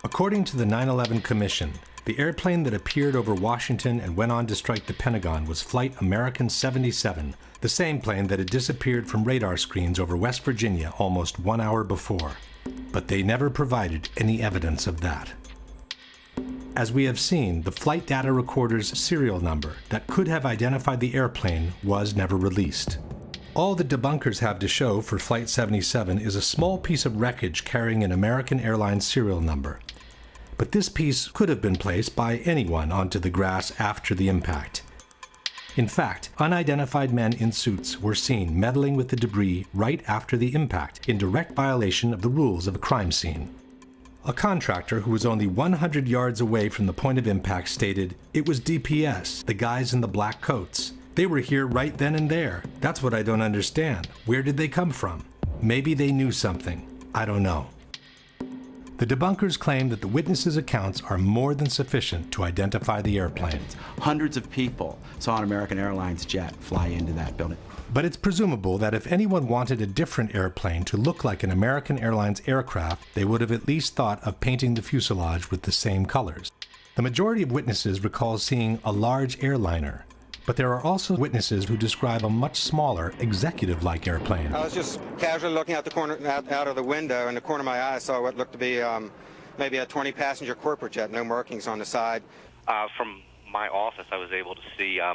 According to the 9/11 Commission, the airplane that appeared over Washington and went on to strike the Pentagon was Flight American 77, the same plane that had disappeared from radar screens over West Virginia almost 1 hour before. But they never provided any evidence of that. As we have seen, the flight data recorder's serial number that could have identified the airplane was never released. All the debunkers have to show for Flight 77 is a small piece of wreckage carrying an American Airlines serial number. But this piece could have been placed by anyone onto the grass after the impact. In fact, unidentified men in suits were seen meddling with the debris right after the impact, in direct violation of the rules of a crime scene. A contractor who was only 100 yards away from the point of impact stated, "It was DPS, the guys in the black coats. They were here right then and there. That's what I don't understand. Where did they come from? Maybe they knew something. I don't know." The debunkers claim that the witnesses' accounts are more than sufficient to identify the airplane. Hundreds of people saw an American Airlines jet fly into that building. But it's presumable that if anyone wanted a different airplane to look like an American Airlines aircraft, they would have at least thought of painting the fuselage with the same colors. The majority of witnesses recall seeing a large airliner, but there are also witnesses who describe a much smaller, executive-like airplane. I was just casually looking out the corner, out of the window, in the corner of my eye, I saw what looked to be maybe a 20-passenger corporate jet, no markings on the side. From my office, I was able to see a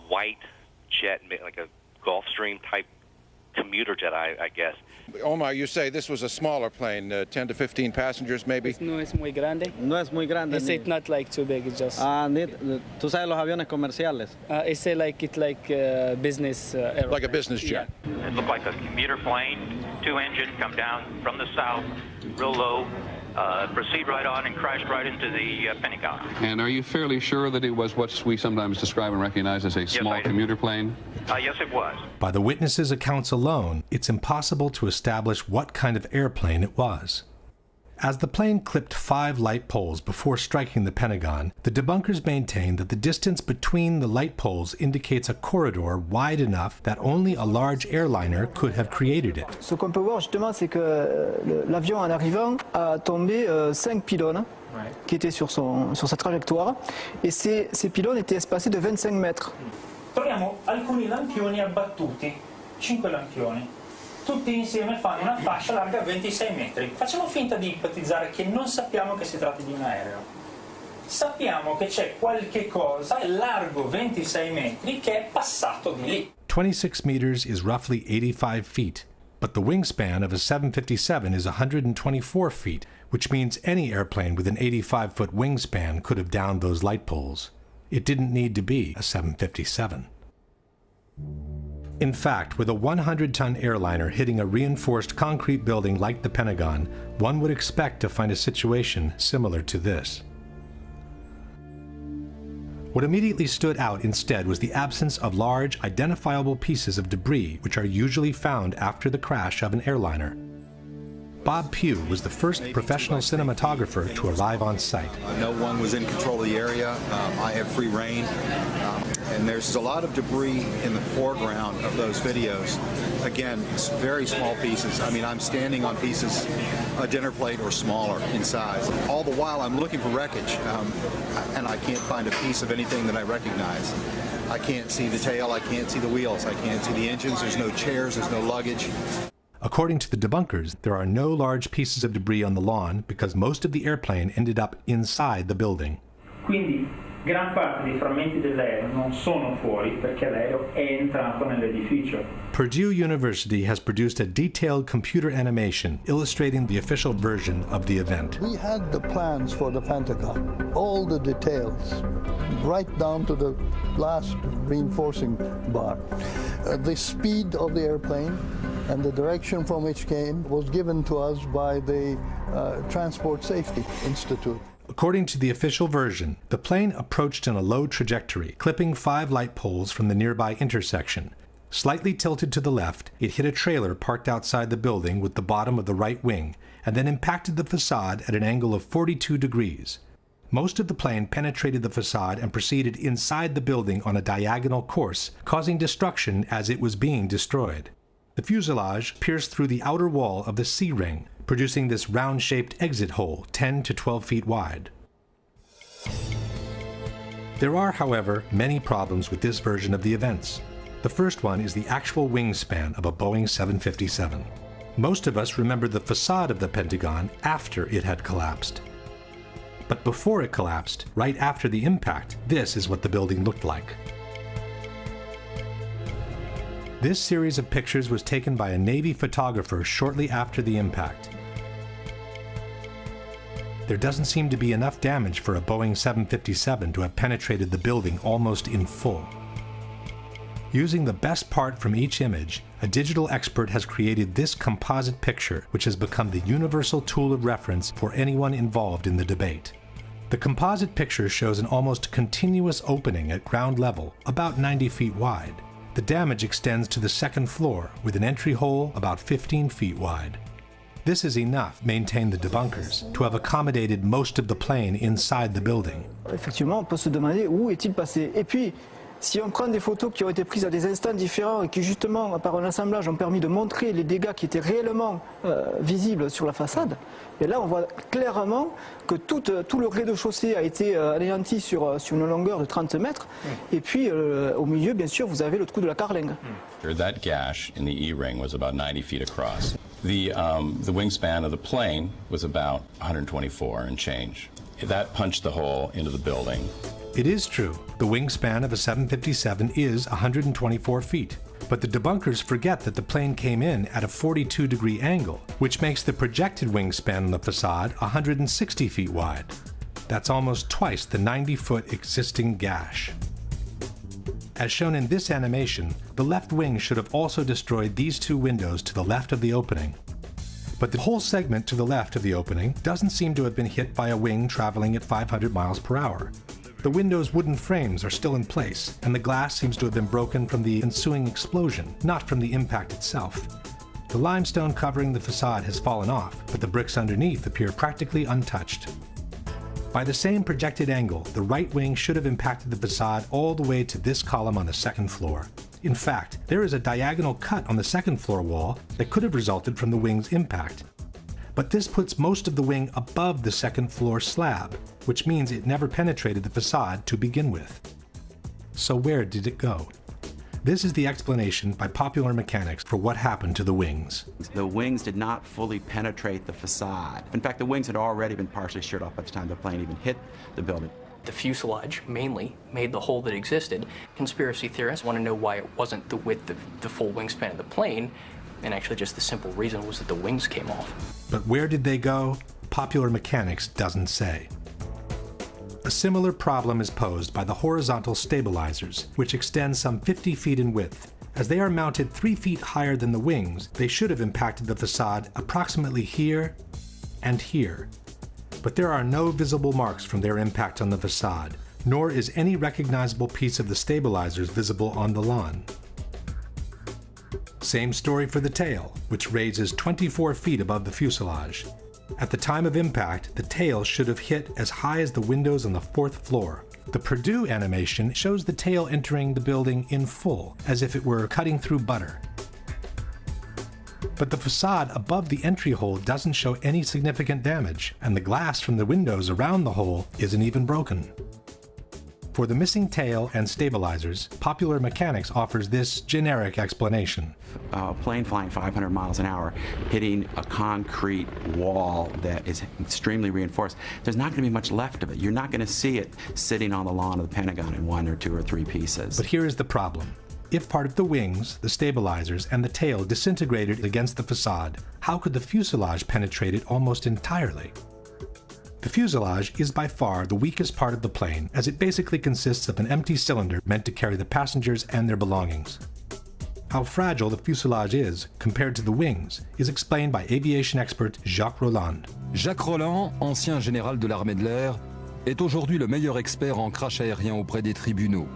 white jet, like a Gulfstream type commuter jet, I guess. Omar, you say this was a smaller plane, 10 to 15 passengers maybe? No es muy grande. No es muy grande. It's not like too big, it's just... ¿Tú sabes los aviones comerciales? It's like business airplane. Like a business jet? Yeah. It looked like a commuter plane, two-engine, come down from the south, real low, proceed right on and crash right into the Pentagon. And are you fairly sure that it was what we sometimes describe and recognize as a small commuter plane? Yes, it was. By the witnesses' accounts alone, it's impossible to establish what kind of airplane it was. As the plane clipped 5 light poles before striking the Pentagon, the debunkers maintain that the distance between the light poles indicates a corridor wide enough that only a large airliner could have created it. Ce qu'on peut voir justement, c'est que l'avion en arrivant a tombé 5 pylônes qui étaient sur sa trajectoire, et ces pylônes étaient espacés de 25 mètres. Troviamo alcuni lampioni abbattuti, 5 lampioni. Tutti insieme fanno una fascia larga 26 metri. Facciamo finta di ipotizzare che non sappiamo che si tratti di un aereo. Sappiamo che c'è qualche cosa largo 26 metri che è passato di lì. 26 meters is roughly 85 feet, but the wingspan of a 757 is 124 feet, which means any airplane with an 85-foot wingspan could have downed those light poles. It didn't need to be a 757. In fact, with a 100-ton airliner hitting a reinforced concrete building like the Pentagon, one would expect to find a situation similar to this. What immediately stood out instead was the absence of large, identifiable pieces of debris which are usually found after the crash of an airliner. Bob Pugh was the first professional cinematographer to arrive on site. No one was in control of the area. I had free reign. And there's a lot of debris in the foreground of those videos. Again, very small pieces. I mean, I'm standing on pieces, a dinner plate or smaller in size. All the while, I'm looking for wreckage, and I can't find a piece of anything that I recognize. I can't see the tail, I can't see the wheels, I can't see the engines, there's no chairs, there's no luggage. According to the debunkers, there are no large pieces of debris on the lawn because most of the airplane ended up inside the building. Quindi gran parte dei frammenti dell'aereo non sono fuori perché l'aereo è entrato nell'edificio. Purdue University has produced a detailed computer animation illustrating the official version of the event. We had the plans for the Pentagon, all the details, right down to the last reinforcing bar. The speed of the airplane and the direction from which came was given to us by the Transport Safety Institute. According to the official version, the plane approached in a low trajectory, clipping 5 light poles from the nearby intersection. Slightly tilted to the left, it hit a trailer parked outside the building with the bottom of the right wing, and then impacted the facade at an angle of 42 degrees. Most of the plane penetrated the facade and proceeded inside the building on a diagonal course, causing destruction as it was being destroyed. The fuselage pierced through the outer wall of the C-ring, producing this round-shaped exit hole 10 to 12 feet wide. There are, however, many problems with this version of the events. The first one is the actual wingspan of a Boeing 757. Most of us remember the facade of the Pentagon after it had collapsed. But before it collapsed, right after the impact, this is what the building looked like. This series of pictures was taken by a Navy photographer shortly after the impact. There doesn't seem to be enough damage for a Boeing 757 to have penetrated the building almost in full. Using the best part from each image, a digital expert has created this composite picture, which has become the universal tool of reference for anyone involved in the debate. The composite picture shows an almost continuous opening at ground level, about 90 feet wide. The damage extends to the second floor, with an entry hole about 15 feet wide. This is enough, maintain the debunkers, to have accommodated most of the plane inside the building. Effectivement, on peut se demander où est-il passé. Et puis, si on prend des photos qui ont été prises à des instants différents et qui justement, par un assemblage, ont permis de montrer les dégâts qui étaient réellement visibles sur la façade, et là on voit clairement que tout le rez-de-chaussée a été anéanti sur une longueur de 30 mètres, et puis au milieu, bien sûr, vous avez le trou de la carlingue. That gash in the E-ring was about 90 feet across. The wingspan of the plane was about 124 and change. That punched the hole into the building. It is true, the wingspan of a 757 is 124 feet, but the debunkers forget that the plane came in at a 42-degree angle, which makes the projected wingspan on the facade 160 feet wide. That's almost twice the 90-foot existing gash. As shown in this animation, the left wing should have also destroyed these two windows to the left of the opening. But the whole segment to the left of the opening doesn't seem to have been hit by a wing traveling at 500 miles per hour. The window's wooden frames are still in place, and the glass seems to have been broken from the ensuing explosion, not from the impact itself. The limestone covering the facade has fallen off, but the bricks underneath appear practically untouched. By the same projected angle, the right wing should have impacted the facade all the way to this column on the second floor. In fact, there is a diagonal cut on the second floor wall that could have resulted from the wing's impact. But this puts most of the wing above the second floor slab, which means it never penetrated the facade to begin with. So where did it go? This is the explanation by Popular Mechanics for what happened to the wings. The wings did not fully penetrate the facade. In fact, the wings had already been partially sheared off by the time the plane even hit the building. The fuselage mainly made the hole that existed. Conspiracy theorists want to know why it wasn't the width of the full wingspan of the plane, and actually just the simple reason was that the wings came off. But where did they go? Popular Mechanics doesn't say. A similar problem is posed by the horizontal stabilizers, which extend some 50 feet in width. As they are mounted 3 feet higher than the wings, they should have impacted the facade approximately here and here. But there are no visible marks from their impact on the facade, nor is any recognizable piece of the stabilizers visible on the lawn. Same story for the tail, which raises 24 feet above the fuselage. At the time of impact, the tail should have hit as high as the windows on the 4th floor. The Purdue animation shows the tail entering the building in full, as if it were cutting through butter. But the facade above the entry hole doesn't show any significant damage, and the glass from the windows around the hole isn't even broken. For the missing tail and stabilizers, Popular Mechanics offers this generic explanation. A plane flying 500 miles an hour, hitting a concrete wall that is extremely reinforced, there's not going to be much left of it. You're not going to see it sitting on the lawn of the Pentagon in 1 or 2 or 3 pieces. But here is the problem. If part of the wings, the stabilizers, and the tail disintegrated against the facade, how could the fuselage penetrate it almost entirely? The fuselage is by far the weakest part of the plane, as it basically consists of an empty cylinder meant to carry the passengers and their belongings. How fragile the fuselage is compared to the wings is explained by aviation expert Jacques Rolland. Jacques Rolland, ancien général de l'armée de l'air, est aujourd'hui le meilleur expert en crash aérien auprès des tribunaux.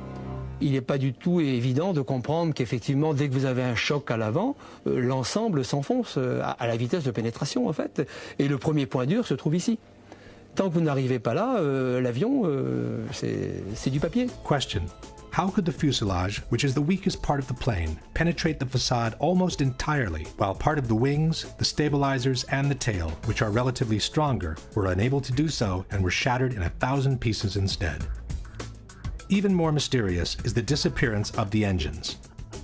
Il n'est pas du tout évident de comprendre qu'effectivement, dès que vous avez un choc à l'avant, l'ensemble s'enfonce à la vitesse de pénétration, en fait. Et le premier point dur se trouve ici. Tant que vous n'arrivez pas là, l'avion, c'est du papier. Question. How could the fuselage, which is the weakest part of the plane, penetrate the facade almost entirely, while part of the wings, the stabilizers, and the tail, which are relatively stronger, were unable to do so and were shattered in 1,000 pieces instead? Even more mysterious is the disappearance of the engines.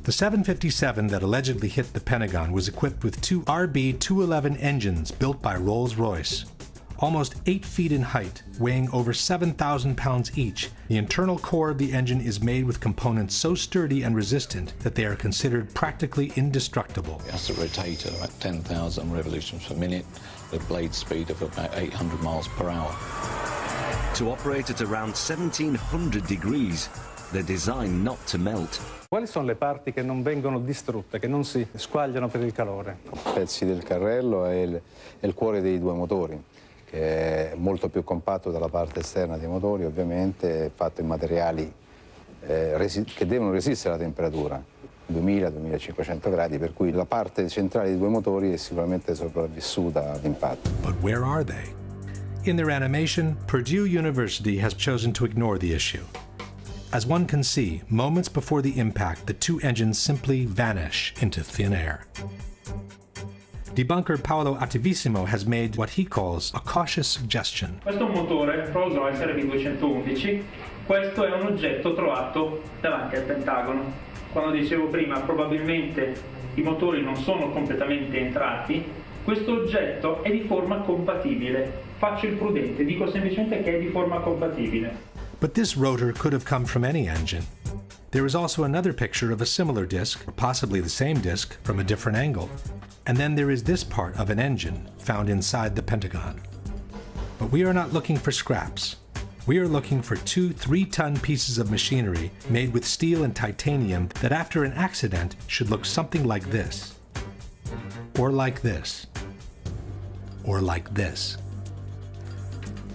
The 757 that allegedly hit the Pentagon was equipped with two RB-211 engines built by Rolls-Royce. Almost 8 feet in height, weighing over 7,000 pounds each, the internal core of the engine is made with components so sturdy and resistant that they are considered practically indestructible. It has to rotate at about 10,000 revolutions per minute, with blade speed of about 800 miles per hour. To operate at around 1,700 degrees, they're designed not to melt. Quali sono le parti che non vengono distrutte, che non si squagliano per il calore? Pezzi del carrello e il cuore dei due motori, che è molto più compatto dalla parte esterna dei motori, ovviamente è fatto in materiali che devono resistere alla temperatura, 2000-2500 gradi, per cui la parte centrale dei due motori è sicuramente sopravvissuta all'impatto. But where are they? In their animation, Purdue University has chosen to ignore the issue. As one can see, moments before the impact, the two engines simply vanish into thin air. Debunker Paolo Attivissimo has made what he calls a cautious suggestion. Questo è un motore Rolls-Royce RB211, questo è un oggetto trovato davanti al Pentagono. Quando dicevo prima, probabilmente i motori non sono completamente entrati, questo oggetto è di forma compatibile. Faccio il prudente, dico semplicemente che è di forma compatibile. But this rotor could have come from any engine. There is also another picture of a similar disc, or possibly the same disc, from a different angle. And then there is this part of an engine found inside the Pentagon. But we are not looking for scraps. We are looking for two 3-ton pieces of machinery made with steel and titanium that after an accident should look something like this. Or like this. Or like this.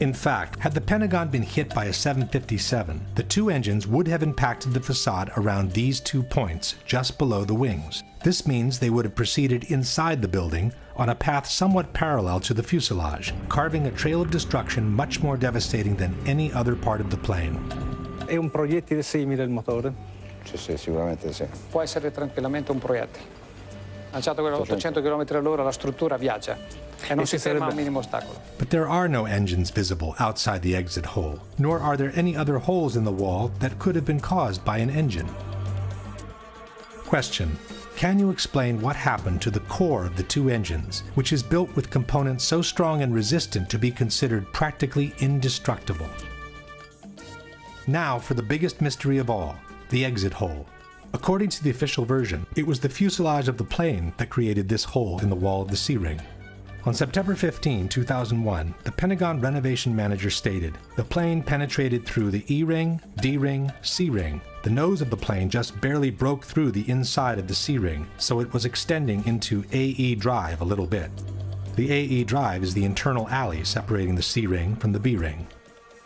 In fact, had the Pentagon been hit by a 757, the two engines would have impacted the facade around these 2 points, just below the wings. This means they would have proceeded inside the building on a path somewhat parallel to the fuselage, carving a trail of destruction much more devastating than any other part of the plane. È un proiettile simile il motore? Sì, sicuramente sì. Può essere tranquillamente un proiettile. Lanciato a 800 km/h la struttura viaggia e non si ferma a un minimo ostacolo. But there are no engines visible outside the exit hole, nor are there any other holes in the wall that could have been caused by an engine. Question: can you explain what happened to the core of the two engines, which is built with components so strong and resistant to be considered practically indestructible? Now for the biggest mystery of all, the exit hole. According to the official version, it was the fuselage of the plane that created this hole in the wall of the C-ring. On September 15, 2001, the Pentagon renovation manager stated, the plane penetrated through the E-ring, D-ring, C-ring. The nose of the plane just barely broke through the inside of the C-ring, so it was extending into AE drive a little bit. The AE drive is the internal alley separating the C-ring from the B-ring.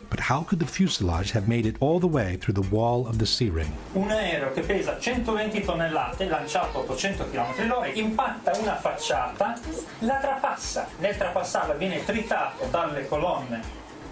But how could the fuselage have made it all the way through the wall of the C-ring? Un aereo che pesa 120 tonnellate, lanciato a 800 km/h, impatta una facciata, la trapassa. Nel trapassarla viene tritato dalle colonne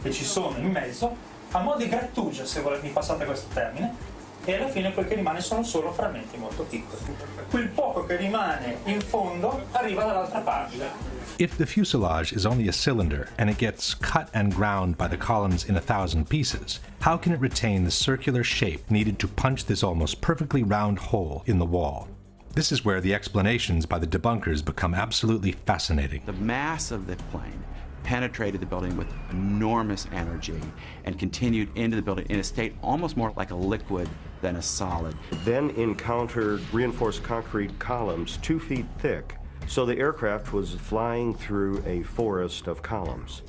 che ci sono in mezzo, a mo' di grattugia, se mi passate questo termine, e alla fine quel che rimane sono solo frammenti molto piccoli. Quel poco che rimane in fondo arriva dall'altra parte. If the fuselage is only a cylinder and it gets cut and ground by the columns in 1,000 pieces, how can it retain the circular shape needed to punch this almost perfectly round hole in the wall? This is where the explanations by the debunkers become absolutely fascinating. The mass of the plane penetrated the building with enormous energy and continued into the building in a state almost more like a liquid than a solid. Then encountered reinforced concrete columns 2 feet thick, so the aircraft was flying through a forest of columns.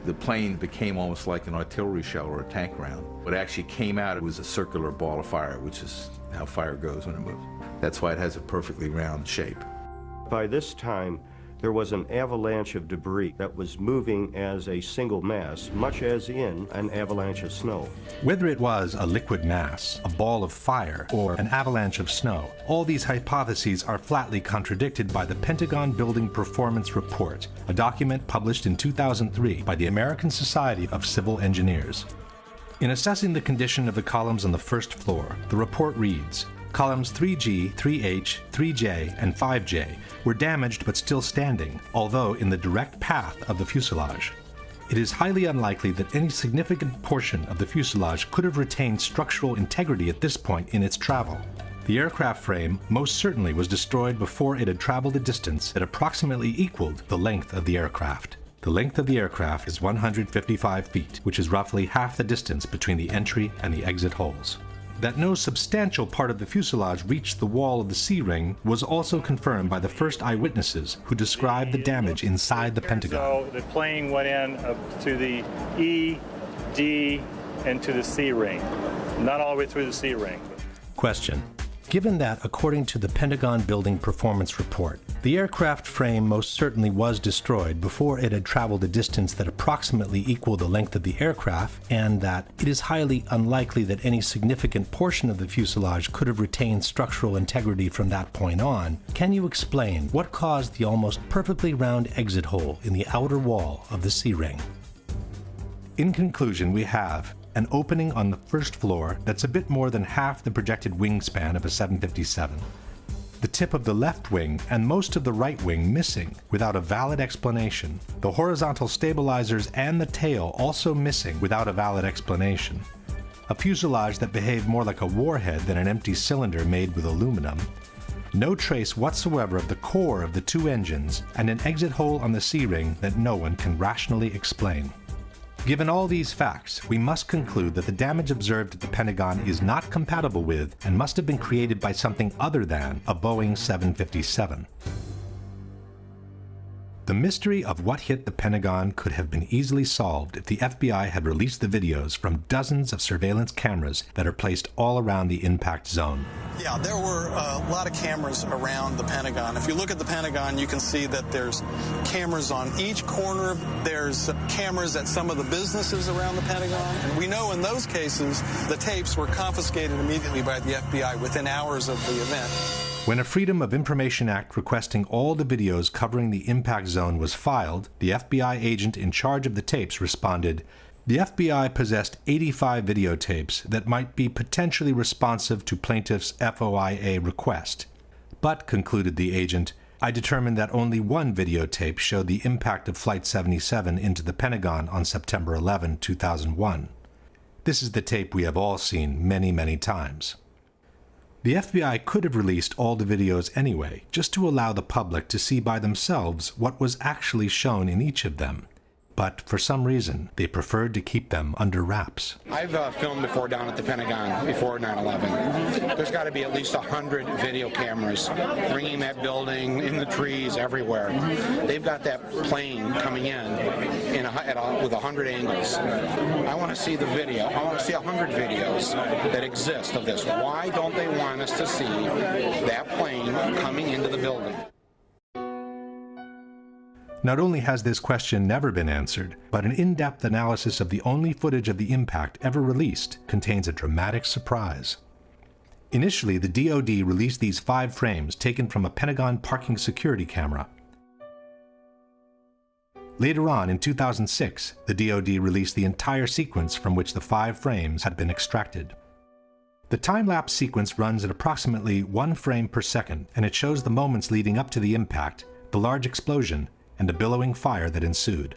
The plane became almost like an artillery shell or a tank round. What actually came out, it was a circular ball of fire, which is how fire goes when it moves. That's why it has a perfectly round shape. By this time, there was an avalanche of debris that was moving as a single mass, much as in an avalanche of snow. Whether it was a liquid mass, a ball of fire, or an avalanche of snow, all these hypotheses are flatly contradicted by the Pentagon Building Performance Report, a document published in 2003 by the American Society of Civil Engineers. In assessing the condition of the columns on the first floor, the report reads, columns 3G, 3H, 3J, and 5J were damaged but still standing, although in the direct path of the fuselage. It is highly unlikely that any significant portion of the fuselage could have retained structural integrity at this point in its travel. The aircraft frame most certainly was destroyed before it had traveled a distance that approximately equaled the length of the aircraft. The length of the aircraft is 155 feet, which is roughly half the distance between the entry and the exit holes. That no substantial part of the fuselage reached the wall of the C-ring was also confirmed by the first eyewitnesses who described the damage inside the Pentagon. So the plane went in to the E, D, and to the C-ring. Not all the way through the C-ring. Question. Given that, according to the Pentagon Building Performance Report, the aircraft frame most certainly was destroyed before it had traveled a distance that approximately equaled the length of the aircraft, and that it is highly unlikely that any significant portion of the fuselage could have retained structural integrity from that point on, can you explain what caused the almost perfectly round exit hole in the outer wall of the C-ring? In conclusion, we have an opening on the first floor that's a bit more than half the projected wingspan of a 757. The tip of the left wing and most of the right wing missing without a valid explanation. The horizontal stabilizers and the tail also missing without a valid explanation. A fuselage that behaved more like a warhead than an empty cylinder made with aluminum. No trace whatsoever of the core of the two engines, and an exit hole on the C-ring that no one can rationally explain. Given all these facts, we must conclude that the damage observed at the Pentagon is not compatible with and must have been created by something other than a Boeing 757. The mystery of what hit the Pentagon could have been easily solved if the FBI had released the videos from dozens of surveillance cameras that are placed all around the impact zone. Yeah, there were a lot of cameras around the Pentagon. If you look at the Pentagon, you can see that there's cameras on each corner. There's cameras at some of the businesses around the Pentagon. And we know in those cases, the tapes were confiscated immediately by the FBI within hours of the event. When a Freedom of Information Act requesting all the videos covering the impact zone was filed, the FBI agent in charge of the tapes responded, "The FBI possessed 85 videotapes that might be potentially responsive to plaintiff's FOIA request. But," concluded the agent, "I determined that only one videotape showed the impact of Flight 77 into the Pentagon on September 11, 2001. This is the tape we have all seen many, many times." The FBI could have released all the videos anyway, just to allow the public to see by themselves what was actually shown in each of them. But for some reason, they preferred to keep them under wraps. I've filmed before down at the Pentagon before 9/11. There's got to be at least 100 video cameras ringing that building, in the trees, everywhere. They've got that plane coming in with 100 angles. I want to see the video. I want to see 100 videos that exist of this. Why don't they want us to see that plane coming into the building? Not only has this question never been answered, but an in-depth analysis of the only footage of the impact ever released contains a dramatic surprise. Initially, the DoD released these 5 frames taken from a Pentagon parking security camera. Later on, in 2006, the DoD released the entire sequence from which the 5 frames had been extracted. The time-lapse sequence runs at approximately 1 frame per second, and it shows the moments leading up to the impact, the large explosion, and a billowing fire that ensued.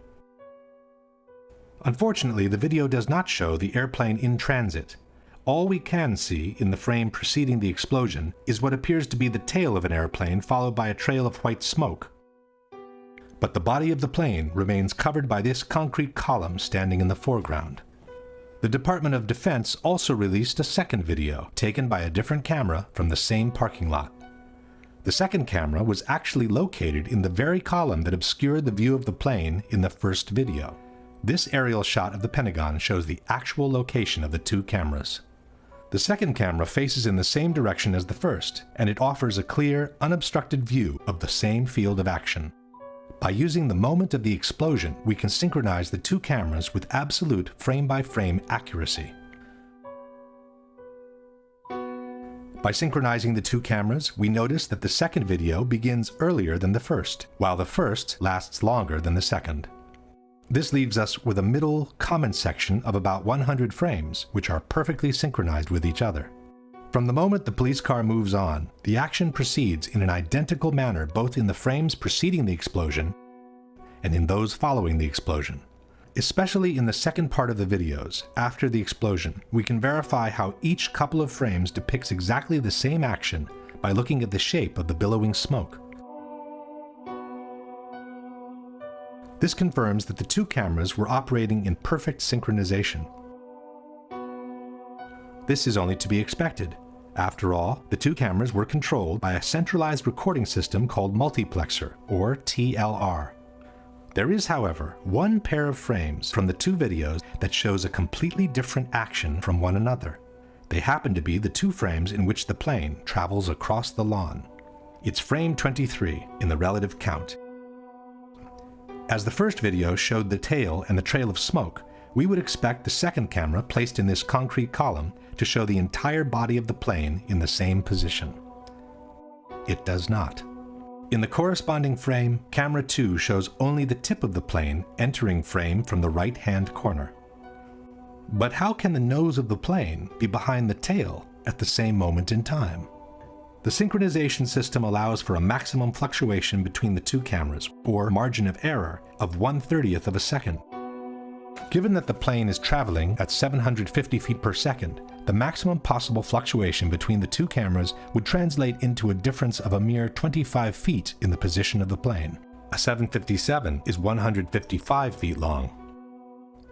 Unfortunately, the video does not show the airplane in transit. All we can see in the frame preceding the explosion is what appears to be the tail of an airplane followed by a trail of white smoke. But the body of the plane remains covered by this concrete column standing in the foreground. The Department of Defense also released a second video, taken by a different camera from the same parking lot. The second camera was actually located in the very column that obscured the view of the plane in the first video. This aerial shot of the Pentagon shows the actual location of the 2 cameras. The second camera faces in the same direction as the first, and it offers a clear, unobstructed view of the same field of action. By using the moment of the explosion, we can synchronize the 2 cameras with absolute frame-by-frame accuracy. By synchronizing the 2 cameras, we notice that the second video begins earlier than the first, while the first lasts longer than the second. This leaves us with a middle comment section of about 100 frames, which are perfectly synchronized with each other. From the moment the police car moves on, the action proceeds in an identical manner both in the frames preceding the explosion and in those following the explosion. Especially in the second part of the videos, after the explosion, we can verify how each couple of frames depicts exactly the same action by looking at the shape of the billowing smoke. This confirms that the two cameras were operating in perfect synchronization. This is only to be expected. After all, the two cameras were controlled by a centralized recording system called multiplexer, or TLR. There is, however, one pair of frames from the two videos that shows a completely different action from one another. They happen to be the two frames in which the plane travels across the lawn. It's frame 23 in the relative count. As the first video showed the tail and the trail of smoke, we would expect the second camera placed in this concrete column to show the entire body of the plane in the same position. It does not. In the corresponding frame, camera 2 shows only the tip of the plane entering frame from the right-hand corner. But how can the nose of the plane be behind the tail at the same moment in time? The synchronization system allows for a maximum fluctuation between the two cameras, or margin of error, of 1/30th of a second. Given that the plane is traveling at 750 feet per second, the maximum possible fluctuation between the two cameras would translate into a difference of a mere 25 feet in the position of the plane. A 757 is 155 feet long.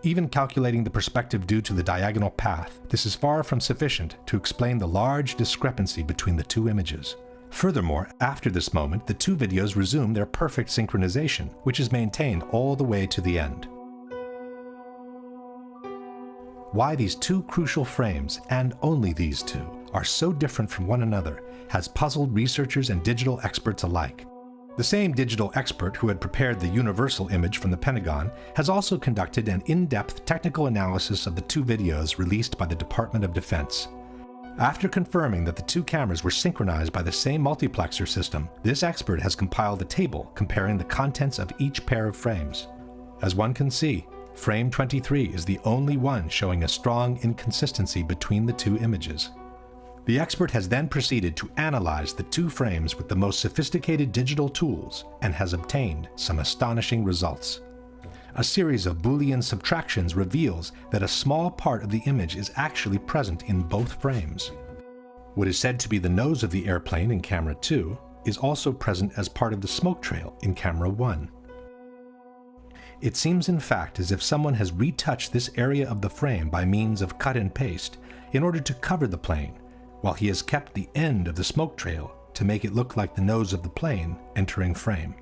Even calculating the perspective due to the diagonal path, this is far from sufficient to explain the large discrepancy between the two images. Furthermore, after this moment, the two videos resume their perfect synchronization, which is maintained all the way to the end. Why these two crucial frames, and only these two, are so different from one another has puzzled researchers and digital experts alike. The same digital expert who had prepared the universal image from the Pentagon has also conducted an in-depth technical analysis of the two videos released by the Department of Defense. After confirming that the two cameras were synchronized by the same multiplexer system, this expert has compiled a table comparing the contents of each pair of frames. As one can see, frame 23 is the only one showing a strong inconsistency between the two images. The expert has then proceeded to analyze the two frames with the most sophisticated digital tools and has obtained some astonishing results. A series of Boolean subtractions reveals that a small part of the image is actually present in both frames. What is said to be the nose of the airplane in camera 2 is also present as part of the smoke trail in camera 1. It seems in fact as if someone has retouched this area of the frame by means of cut and paste in order to cover the plane, while he has kept the end of the smoke trail to make it look like the nose of the plane entering frame.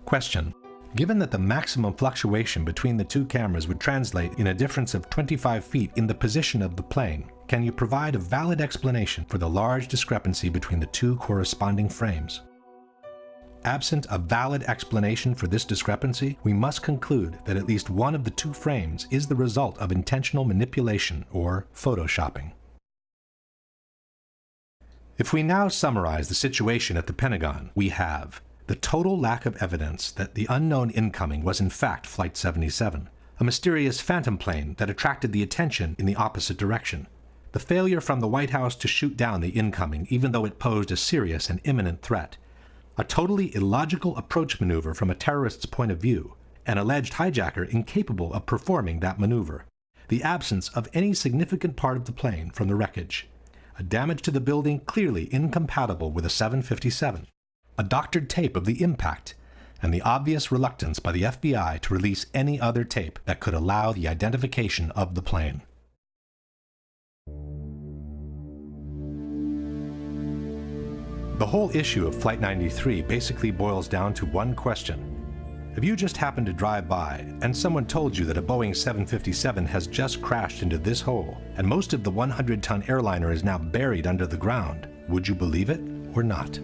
Question: given that the maximum fluctuation between the two cameras would translate in a difference of 25 feet in the position of the plane, can you provide a valid explanation for the large discrepancy between the two corresponding frames? Absent a valid explanation for this discrepancy, we must conclude that at least one of the two frames is the result of intentional manipulation or photoshopping. If we now summarize the situation at the Pentagon, we have the total lack of evidence that the unknown incoming was in fact Flight 77, a mysterious phantom plane that attracted the attention in the opposite direction, the failure from the White House to shoot down the incoming even though it posed a serious and imminent threat, a totally illogical approach maneuver from a terrorist's point of view, an alleged hijacker incapable of performing that maneuver, the absence of any significant part of the plane from the wreckage, a damage to the building clearly incompatible with a 757, a doctored tape of the impact, and the obvious reluctance by the FBI to release any other tape that could allow the identification of the plane. The whole issue of Flight 93 basically boils down to one question. If you just happened to drive by and someone told you that a Boeing 757 has just crashed into this hole and most of the 100-ton airliner is now buried under the ground, would you believe it or not?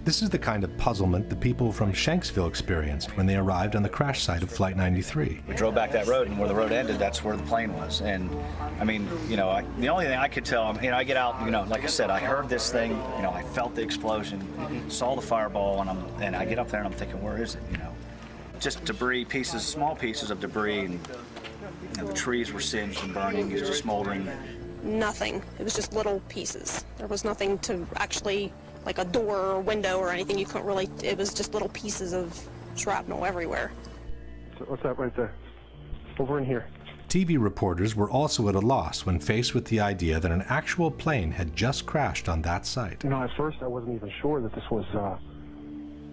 This is the kind of puzzlement the people from Shanksville experienced when they arrived on the crash site of Flight 93. We drove back that road, and where the road ended, that's where the plane was. And I mean, you know, the only thing I could tell, you know, I get out, you know, like I said, I heard this thing, you know, I felt the explosion, saw the fireball, and I get up there and I'm thinking, where is it, you know? just debris, pieces, small pieces of debris, and the trees were singed and burning, it was just smoldering. Nothing. It was just little pieces. There was nothing to actually, like a door or window or anything. You couldn't really, it was just little pieces of shrapnel everywhere. So what's that right there? Over in here. TV reporters were also at a loss when faced with the idea that an actual plane had just crashed on that site. You know, at first I wasn't even sure that this was,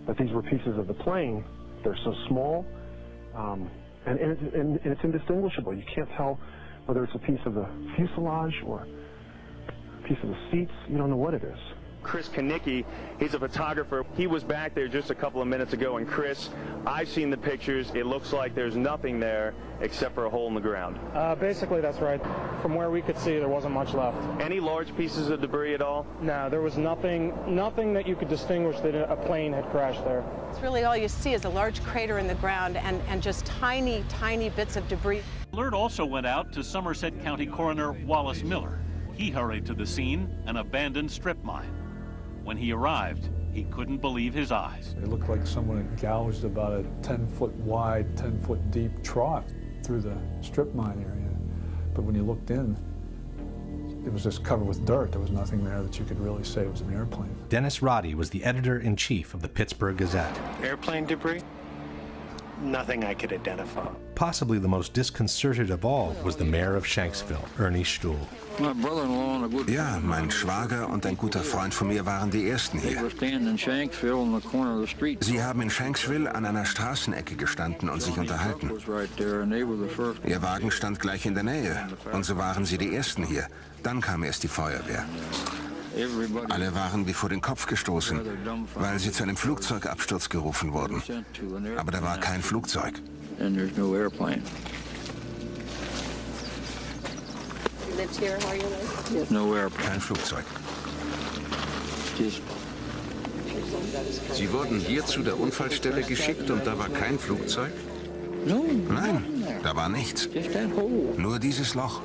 that these were pieces of the plane. They're so small, and it's indistinguishable. You can't tell whether it's a piece of the fuselage or a piece of the seats. You don't know what it is. Chris Kanicki, he's a photographer. He was back there just a couple of minutes ago, and Chris, I've seen the pictures. It looks like there's nothing there except for a hole in the ground. Basically, that's right. From where we could see, there wasn't much left. Any large pieces of debris at all? No, there was nothing that you could distinguish that a plane had crashed there. It's really all you see is a large crater in the ground and just tiny, tiny bits of debris. Alert also went out to Somerset County Coroner Wallace Miller. He hurried to the scene, an abandoned strip mine. When he arrived, he couldn't believe his eyes. It looked like someone had gouged about a 10-foot wide, 10-foot deep trough through the strip mine area. But when you looked in, it was just covered with dirt. There was nothing there that you could really say it was an airplane. Dennis Roddy was the editor-in-chief of the Pittsburgh Gazette. Airplane debris? Nothing I could identify. Possibly the most disconcerted of all was the mayor of Shanksville, Ernie Stuhl. Ja, mein Schwager und ein guter Freund von mir waren die Ersten hier. Sie haben in Shanksville an einer Straßenecke gestanden und sich unterhalten. Ihr Wagen stand gleich in der Nähe und so waren sie die Ersten hier. Dann kam erst die Feuerwehr. Alle waren wie vor den Kopf gestoßen, weil sie zu einem Flugzeugabsturz gerufen wurden. Aber da war kein Flugzeug. Kein Flugzeug. Sie wurden hier zu der Unfallstelle geschickt und da war kein Flugzeug? Nein, da war nichts. Nur dieses Loch.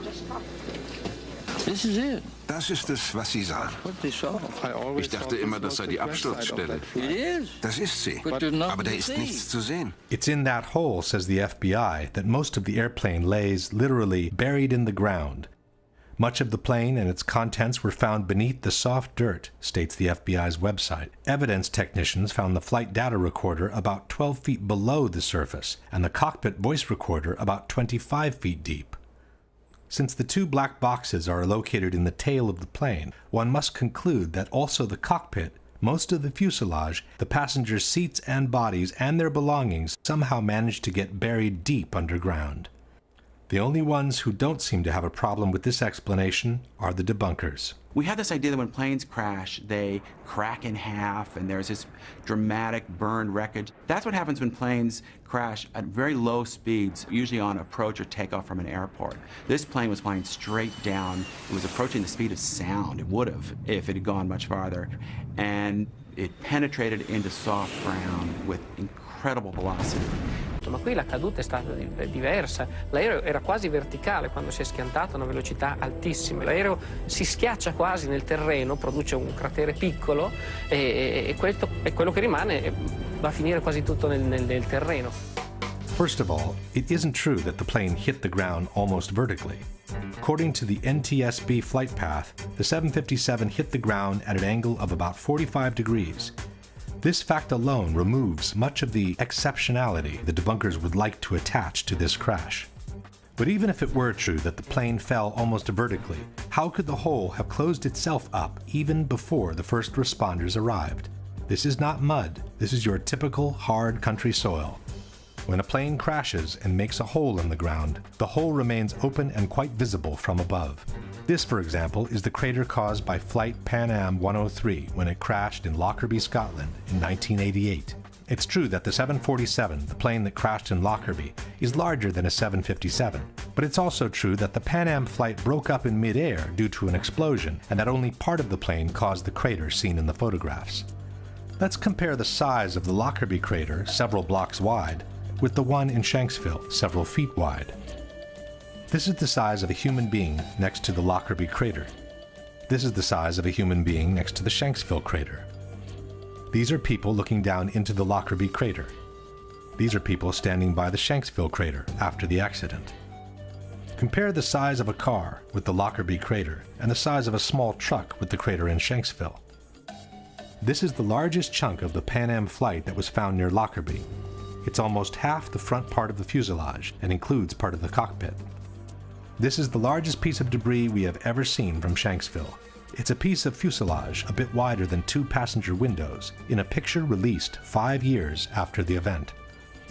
Das ist es, was Sie sahen. Ich dachte immer, das sei die Absturzstelle. Das ist sie, aber da ist nichts zu sehen. It's in that hole, says the FBI, that most of the airplane lays literally buried in the ground. Much of the plane and its contents were found beneath the soft dirt, states the FBI's website. Evidence technicians found the flight data recorder about 12 feet below the surface and the cockpit voice recorder about 25 feet deep. Since the two black boxes are located in the tail of the plane, one must conclude that also the cockpit, most of the fuselage, the passengers' seats and bodies, and their belongings somehow managed to get buried deep underground. The only ones who don't seem to have a problem with this explanation are the debunkers. We have this idea that when planes crash, they crack in half and there's this dramatic burned wreckage. That's what happens when planes crash at very low speeds, usually on approach or takeoff from an airport. This plane was flying straight down. It was approaching the speed of sound. It would have if it had gone much farther. And it penetrated into soft ground with incredible velocity. Ma qui la caduta è stata diversa. L'aereo era quasi verticale quando si è schiantato a una velocità altissima. L'aereo si schiaccia quasi nel terreno, produce un cratere piccolo e quello che rimane va a finire quasi tutto nel terreno. First of all, it isn't true that the plane hit the ground almost vertically. According to the NTSB flight path, the 757 hit the ground at an angle of about 45 degrees. This fact alone removes much of the exceptionality the debunkers would like to attach to this crash. But even if it were true that the plane fell almost vertically, how could the hole have closed itself up even before the first responders arrived? This is not mud. This is your typical hard country soil. When a plane crashes and makes a hole in the ground, the hole remains open and quite visible from above. This, for example, is the crater caused by Flight Pan Am 103 when it crashed in Lockerbie, Scotland in 1988. It's true that the 747, the plane that crashed in Lockerbie, is larger than a 757, but it's also true that the Pan Am flight broke up in mid-air due to an explosion and that only part of the plane caused the crater seen in the photographs. Let's compare the size of the Lockerbie crater, several blocks wide, with the one in Shanksville, several feet wide. This is the size of a human being next to the Lockerbie crater. This is the size of a human being next to the Shanksville crater. These are people looking down into the Lockerbie crater. These are people standing by the Shanksville crater after the accident. Compare the size of a car with the Lockerbie crater and the size of a small truck with the crater in Shanksville. This is the largest chunk of the Pan Am flight that was found near Lockerbie. It's almost half the front part of the fuselage and includes part of the cockpit. This is the largest piece of debris we have ever seen from Shanksville. It's a piece of fuselage a bit wider than 2 passenger windows in a picture released 5 years after the event.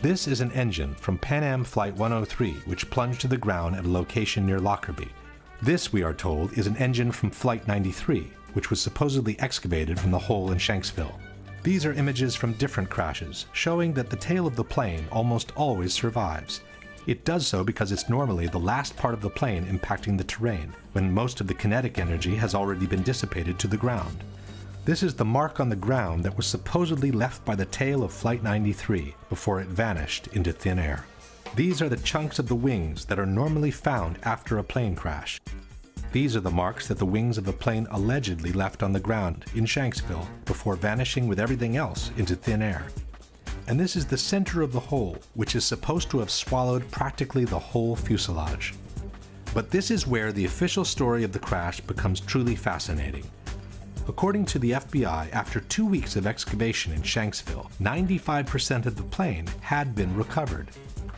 This is an engine from Pan Am Flight 103 which plunged to the ground at a location near Lockerbie. This, we are told, is an engine from Flight 93, which was supposedly excavated from the hole in Shanksville. These are images from different crashes, showing that the tail of the plane almost always survives. It does so because it's normally the last part of the plane impacting the terrain, when most of the kinetic energy has already been dissipated to the ground. This is the mark on the ground that was supposedly left by the tail of Flight 93 before it vanished into thin air. These are the chunks of the wings that are normally found after a plane crash. These are the marks that the wings of the plane allegedly left on the ground in Shanksville before vanishing with everything else into thin air. And this is the center of the hole, which is supposed to have swallowed practically the whole fuselage. But this is where the official story of the crash becomes truly fascinating. According to the FBI, after 2 weeks of excavation in Shanksville, 95% of the plane had been recovered.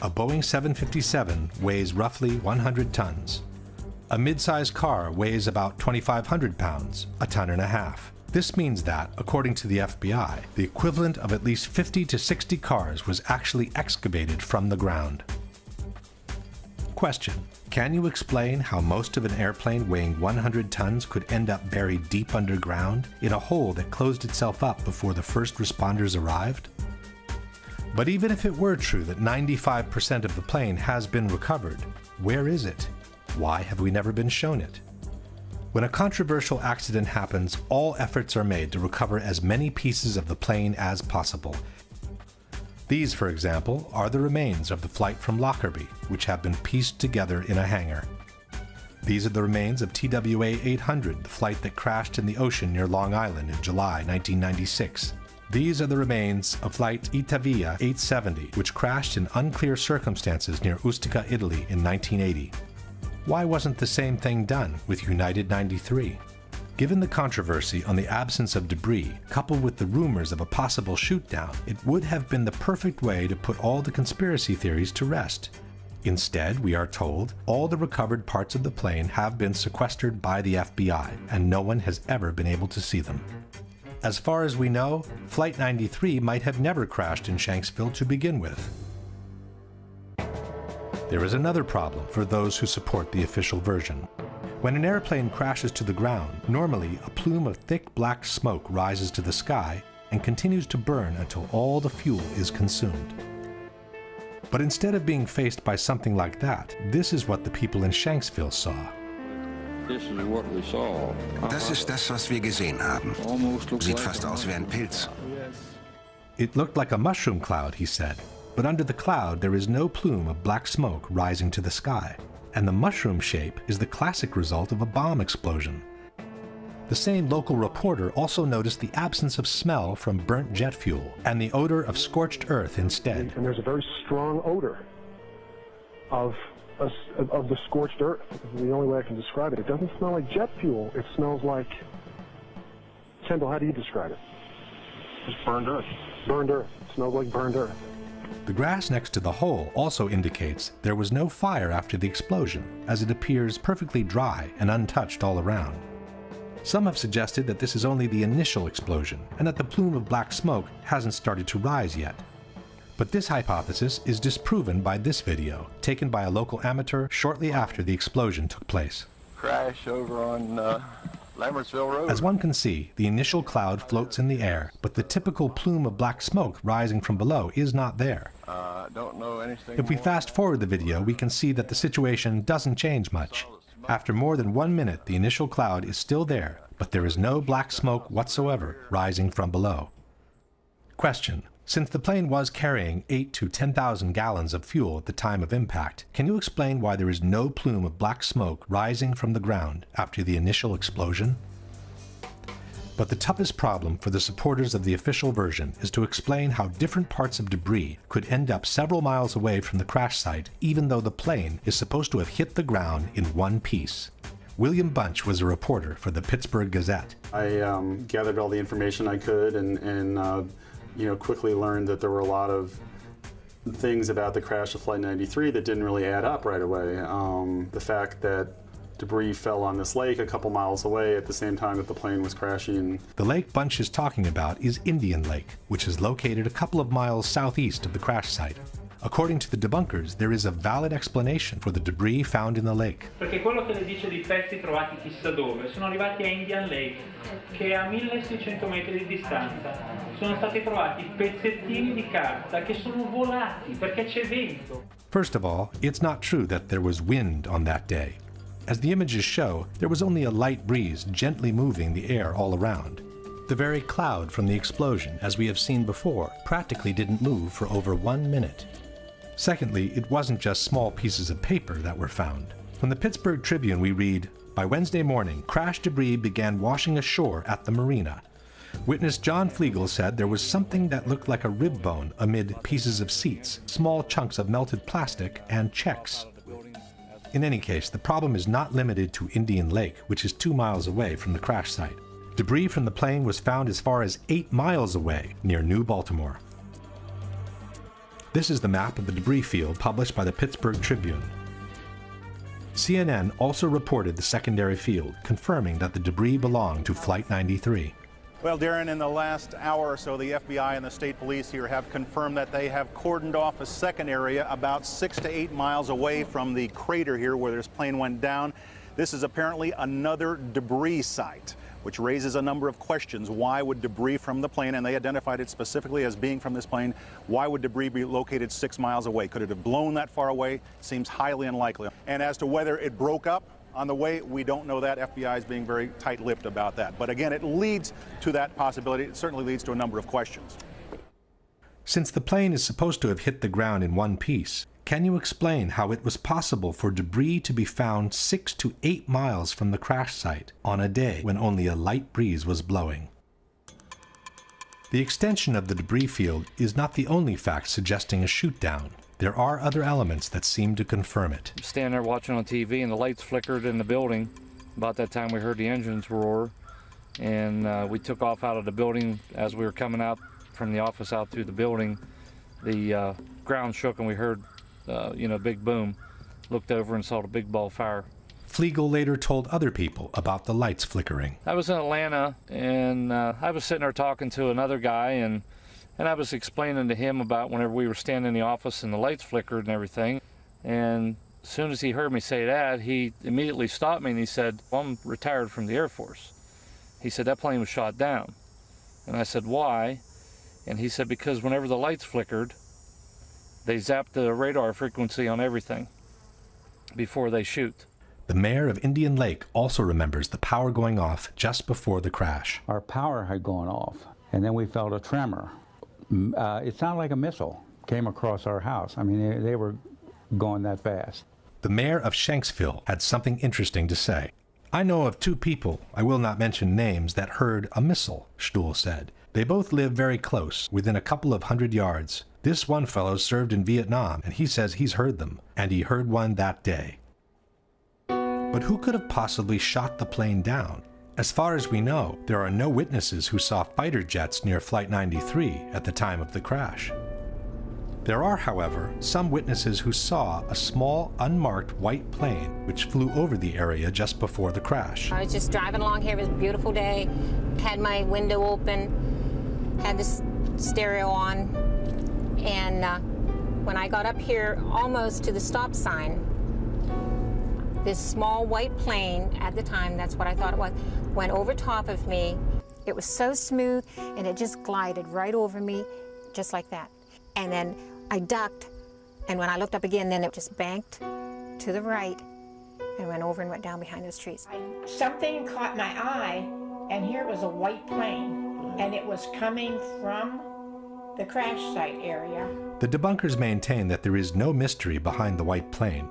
A Boeing 757 weighs roughly 100 tons. A mid-sized car weighs about 2,500 pounds, a ton and a half. This means that, according to the FBI, the equivalent of at least 50 to 60 cars was actually excavated from the ground. Question: can you explain how most of an airplane weighing 100 tons could end up buried deep underground in a hole that closed itself up before the first responders arrived? But even if it were true that 95% of the plane has been recovered, where is it? Why have we never been shown it? When a controversial accident happens, all efforts are made to recover as many pieces of the plane as possible. These, for example, are the remains of the flight from Lockerbie, which have been pieced together in a hangar. These are the remains of TWA 800, the flight that crashed in the ocean near Long Island in July 1996. These are the remains of flight Itavia 870, which crashed in unclear circumstances near Ustica, Italy in 1980. Why wasn't the same thing done with United 93? Given the controversy on the absence of debris, coupled with the rumors of a possible shoot-down, it would have been the perfect way to put all the conspiracy theories to rest. Instead, we are told, all the recovered parts of the plane have been sequestered by the FBI, and no one has ever been able to see them. As far as we know, Flight 93 might have never crashed in Shanksville to begin with. There is another problem for those who support the official version. When an airplane crashes to the ground, normally a plume of thick black smoke rises to the sky and continues to burn until all the fuel is consumed. But instead of being faced by something like that, this is what the people in Shanksville saw. This is what we saw. Das ist das, was wir gesehen haben. Sieht fast aus wie ein Pilz. It looked like a mushroom cloud, he said, but under the cloud there is no plume of black smoke rising to the sky. And the mushroom shape is the classic result of a bomb explosion. The same local reporter also noticed the absence of smell from burnt jet fuel and the odor of scorched earth instead. And there's a very strong odor of the scorched earth. This is the only way I can describe it. It doesn't smell like jet fuel. It smells like... Kendall, how do you describe it? Just burned earth. Burned earth. It smells like burned earth. The grass next to the hole also indicates there was no fire after the explosion, as it appears perfectly dry and untouched all around. Some have suggested that this is only the initial explosion, and that the plume of black smoke hasn't started to rise yet. But this hypothesis is disproven by this video, taken by a local amateur shortly after the explosion took place. Crash over on Lambertsville Road. As one can see, the initial cloud floats in the air, but the typical plume of black smoke rising from below is not there. Don't know anything. If we fast forward the video, we can see that the situation doesn't change much. After more than 1 minute, the initial cloud is still there, but there is no black smoke whatsoever rising from below. Question: since the plane was carrying 8,000 to 10,000 gallons of fuel at the time of impact, can you explain why there is no plume of black smoke rising from the ground after the initial explosion? But the toughest problem for the supporters of the official version is to explain how different parts of debris could end up several miles away from the crash site, even though the plane is supposed to have hit the ground in one piece. William Bunch was a reporter for the Pittsburgh Gazette. I gathered all the information I could and quickly learned that there were a lot of things about the crash of Flight 93 that didn't really add up right away. The fact that debris fell on this lake a couple miles away at the same time that the plane was crashing. The lake Bunch is talking about is Indian Lake, which is located a couple of miles southeast of the crash site. According to the debunkers, there is a valid explanation for the debris found in the lake. Perché quello che le dice di pezzi trovati chissà dove sono arrivati a Indian Lake, che è a 1600 metri di distanza. Sono stati trovati pezzettini di carta che sono volati perché c'è vento. First of all, it's not true that there was wind on that day. As the images show, there was only a light breeze gently moving the air all around. The very cloud from the explosion, as we have seen before, practically didn't move for over 1 minute. Secondly, it wasn't just small pieces of paper that were found. From the Pittsburgh Tribune we read, "By Wednesday morning, crash debris began washing ashore at the marina. Witness John Flegel said there was something that looked like a rib bone amid pieces of seats, small chunks of melted plastic, and checks." In any case, the problem is not limited to Indian Lake, which is 2 miles away from the crash site. Debris from the plane was found as far as 8 miles away, near New Baltimore. This is the map of the debris field published by the Pittsburgh Tribune. CNN also reported the secondary field, confirming that the debris belonged to Flight 93. Well, Darren, in the last hour or so, the FBI and the state police here have confirmed that they have cordoned off a second area about 6 to 8 miles away from the crater here where this plane went down. This is apparently another debris site, which raises a number of questions. Why would debris from the plane, and they identified it specifically as being from this plane, why would debris be located 6 miles away? Could it have blown that far away? Seems highly unlikely. And as to whether it broke up on the way, we don't know that. FBI is being very tight-lipped about that. But again, it leads to that possibility. It certainly leads to a number of questions. Since the plane is supposed to have hit the ground in one piece, can you explain how it was possible for debris to be found 6 to 8 miles from the crash site on a day when only a light breeze was blowing? The extension of the debris field is not the only fact suggesting a shoot-down. There are other elements that seem to confirm it. Standing there watching on TV and the lights flickered in the building. About that time we heard the engines roar, and we took off out of the building. As we were coming out from the office out through the building, the ground shook and we heard big boom. Looked over and saw the big ball of fire. Flegel later told other people about the lights flickering. I was in Atlanta, and I was sitting there talking to another guy, and I was explaining to him about whenever we were standing in the office and the lights flickered and everything. And as soon as he heard me say that, he immediately stopped me and he said, "Well, I'm retired from the Air Force." He said, "That plane was shot down." And I said, "Why?" And he said, "Because whenever the lights flickered, they zapped the radar frequency on everything before they shoot." The mayor of Indian Lake also remembers the power going off just before the crash. Our power had gone off, and then we felt a tremor. It sounded like a missile came across our house. I mean, they were going that fast. The mayor of Shanksville had something interesting to say. "I know of 2 people, I will not mention names, that heard a missile," Stuhl said. "They both live very close, within a couple of 100 yards. This one fellow served in Vietnam, and he says he's heard them, and he heard one that day." But who could have possibly shot the plane down? As far as we know, there are no witnesses who saw fighter jets near Flight 93 at the time of the crash. There are, however, some witnesses who saw a small, unmarked white plane which flew over the area just before the crash. I was just driving along here. It was a beautiful day. Had my window open, had this stereo on, and when I got up here almost to the stop sign, this small white plane, at the time, that's what I thought it was, went over top of me. It was so smooth, and it just glided right over me, just like that. And then I ducked, and when I looked up again, then it just banked to the right and went over and went down behind those trees. Something caught my eye, and here was a white plane, and it was coming from the crash site area. The debunkers maintain that there is no mystery behind the white plane.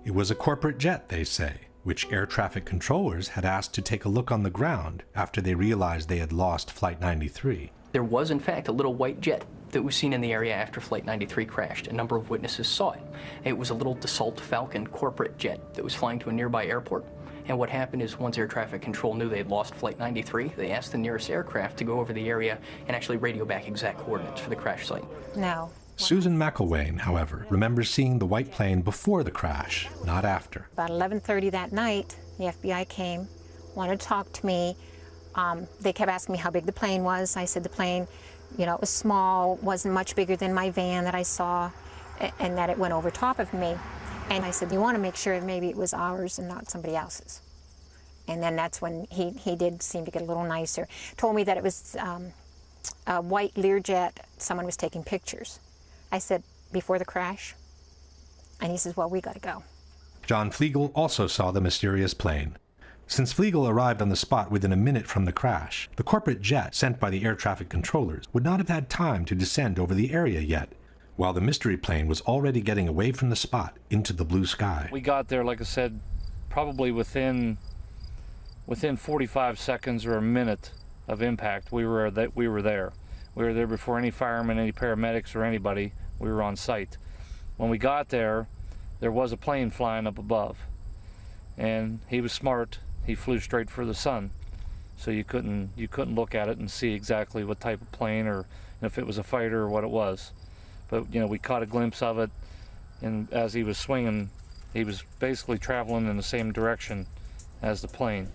It was a corporate jet, they say. which air traffic controllers had asked to take a look on the ground after they realized they had lost Flight 93. There was, in fact, a little white jet that was seen in the area after Flight 93 crashed. A number of witnesses saw it. It was a little Dassault Falcon corporate jet that was flying to a nearby airport. And what happened is once air traffic control knew they had lost Flight 93, they asked the nearest aircraft to go over the area and actually radio back exact coordinates for the crash site. No. Susan McElwain, however, remembers seeing the white plane before the crash, not after. About 11:30 that night, the FBI came, wanted to talk to me. They kept asking me how big the plane was. I said the plane, you know, it was small, wasn't much bigger than my van that I saw, and that it went over top of me. And I said, you want to make sure maybe it was ours and not somebody else's. And then that's when he did seem to get a little nicer. Told me that it was a white Learjet, someone was taking pictures. I said, before the crash? And he says, well, we got to go. John Flegel also saw the mysterious plane. Since Flegel arrived on the spot within a minute from the crash, the corporate jet sent by the air traffic controllers would not have had time to descend over the area yet, while the mystery plane was already getting away from the spot into the blue sky. We got there, like I said, probably within 45 seconds or a minute of impact. We were there. We were there before any firemen, any paramedics, or anybody. We were on site. When we got there, there was a plane flying up above, and he was smart. He flew straight for the sun, so you couldn't look at it and see exactly what type of plane or if it was a fighter or what it was. But you know, we caught a glimpse of it, and as he was swinging, he was basically traveling in the same direction as the plane.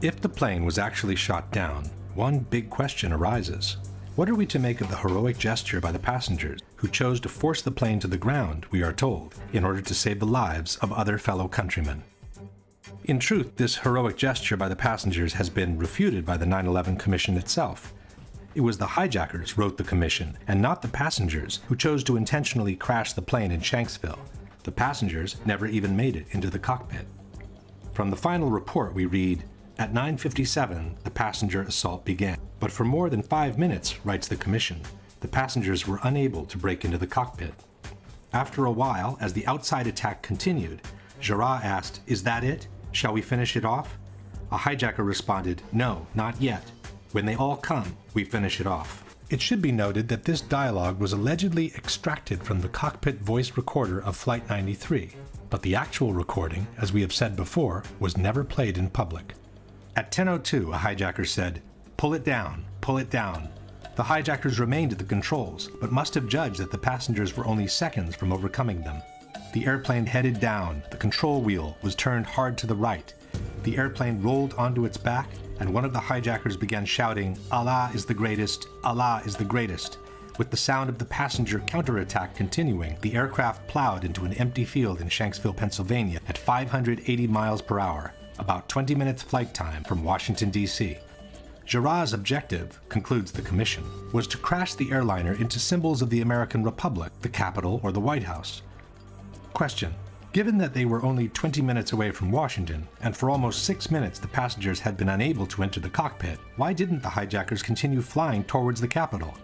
If the plane was actually shot down, one big question arises. What are we to make of the heroic gesture by the passengers who chose to force the plane to the ground, we are told, in order to save the lives of other fellow countrymen? In truth, this heroic gesture by the passengers has been refuted by the 9/11 Commission itself. It was the hijackers wrote the commission, and not the passengers, who chose to intentionally crash the plane in Shanksville. The passengers never even made it into the cockpit. From the final report we read, at 9:57, the passenger assault began. But for more than 5 minutes, writes the commission, the passengers were unable to break into the cockpit. After a while, as the outside attack continued, Jarrah asked, "Is that it? Shall we finish it off?" A hijacker responded, "No, not yet. When they all come, we finish it off." It should be noted that this dialogue was allegedly extracted from the cockpit voice recorder of Flight 93, but the actual recording, as we have said before, was never played in public. At 10:02, a hijacker said, "Pull it down, pull it down." The hijackers remained at the controls, but must have judged that the passengers were only seconds from overcoming them. The airplane headed down, the control wheel was turned hard to the right. The airplane rolled onto its back, and one of the hijackers began shouting, "Allah is the greatest, Allah is the greatest." With the sound of the passenger counterattack continuing, the aircraft plowed into an empty field in Shanksville, Pennsylvania at 580 miles per hour, about 20 minutes flight time from Washington, D.C. Jarrah's objective, concludes the commission, was to crash the airliner into symbols of the American Republic, the Capitol, or the White House. Question: given that they were only 20 minutes away from Washington, and for almost 6 minutes the passengers had been unable to enter the cockpit, why didn't the hijackers continue flying towards the Capitol?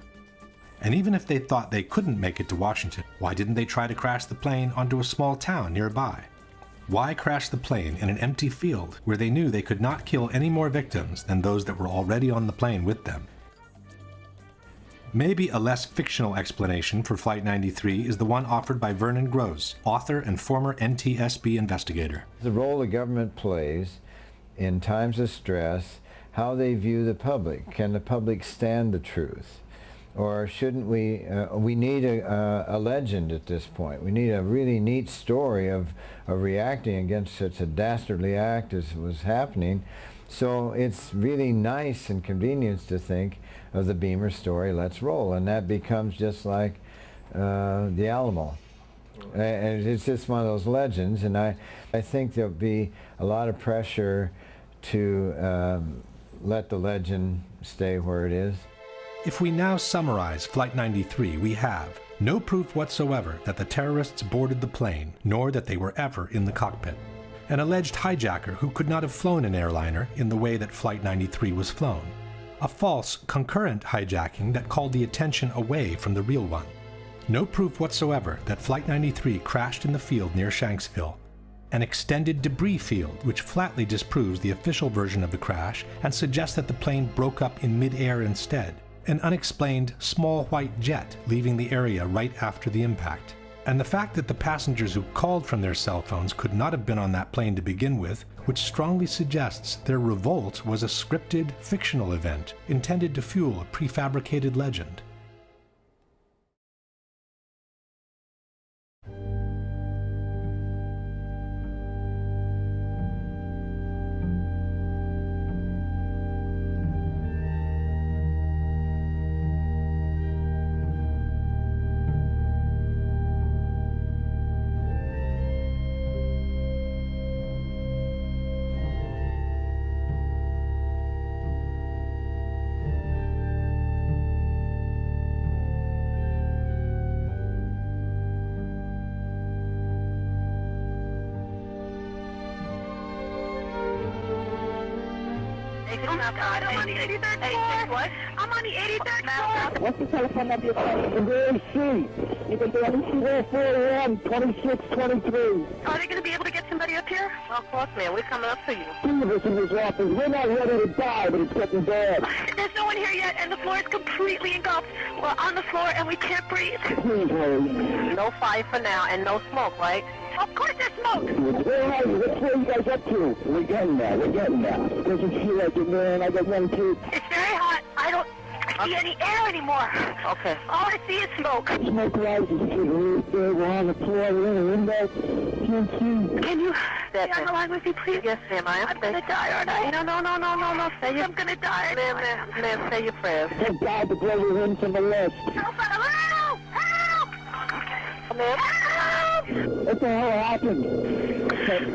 And even if they thought they couldn't make it to Washington, why didn't they try to crash the plane onto a small town nearby? Why crash the plane in an empty field where they knew they could not kill any more victims than those that were already on the plane with them? Maybe a less fictional explanation for Flight 93 is the one offered by Vernon Gross, author and former NTSB investigator. The role the government plays in times of stress, how they view the public. Can the public stand the truth? Or shouldn't we need a legend at this point. We need a really neat story of reacting against such a dastardly act as was happening. So it's really nice and convenient to think of the Beamer story, let's roll. And that becomes just like the Alamo. And it's just one of those legends. And I think there'll be a lot of pressure to let the legend stay where it is. If we now summarize Flight 93, we have no proof whatsoever that the terrorists boarded the plane, nor that they were ever in the cockpit. An alleged hijacker who could not have flown an airliner in the way that Flight 93 was flown. A false, concurrent hijacking that called the attention away from the real one. No proof whatsoever that Flight 93 crashed in the field near Shanksville. an extended debris field which flatly disproves the official version of the crash and suggests that the plane broke up in mid-air instead, an unexplained small white jet leaving the area right after the impact, and the fact that the passengers who called from their cell phones could not have been on that plane to begin with, which strongly suggests their revolt was a scripted, fictional event intended to fuel a prefabricated legend. I'm on the 83rd floor. What? I'm on the 83rd floor. What's the telephone number you're calling? In the AC. You can barely see there, 4AM, 2623. Are they going to be able to get somebody up here? Well, of course, man. We're coming up for you. Two of us in this office. We're not ready to die, but it's getting bad. There's no one here yet, and the floor is completely engulfed. We're on the floor, and we can't breathe. Please hurry. No fire for now, and no smoke, right? Of course there's smoke. Where are you? What's where you guys up to? We're getting there. Doesn't feel like it, man. I got one kid. It's very hot. I don't see any air anymore. Okay. All I see is smoke. Smoke rises to the roof there. We're on the floor. We're in a window. Can't see. Can you stay on the line with me, please? Yes, ma'am. I'm going to die, aren't I? No. Say I'm going to die. Ma'am, say your prayers. Thank God the blood was in from the left. Help! Help! Ma'am? Help! What the hell happened?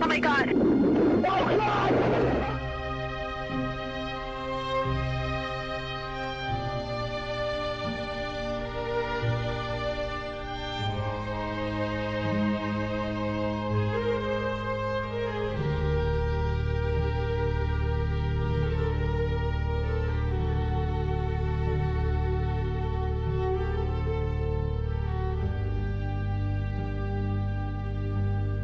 Oh, my God. Oh, God!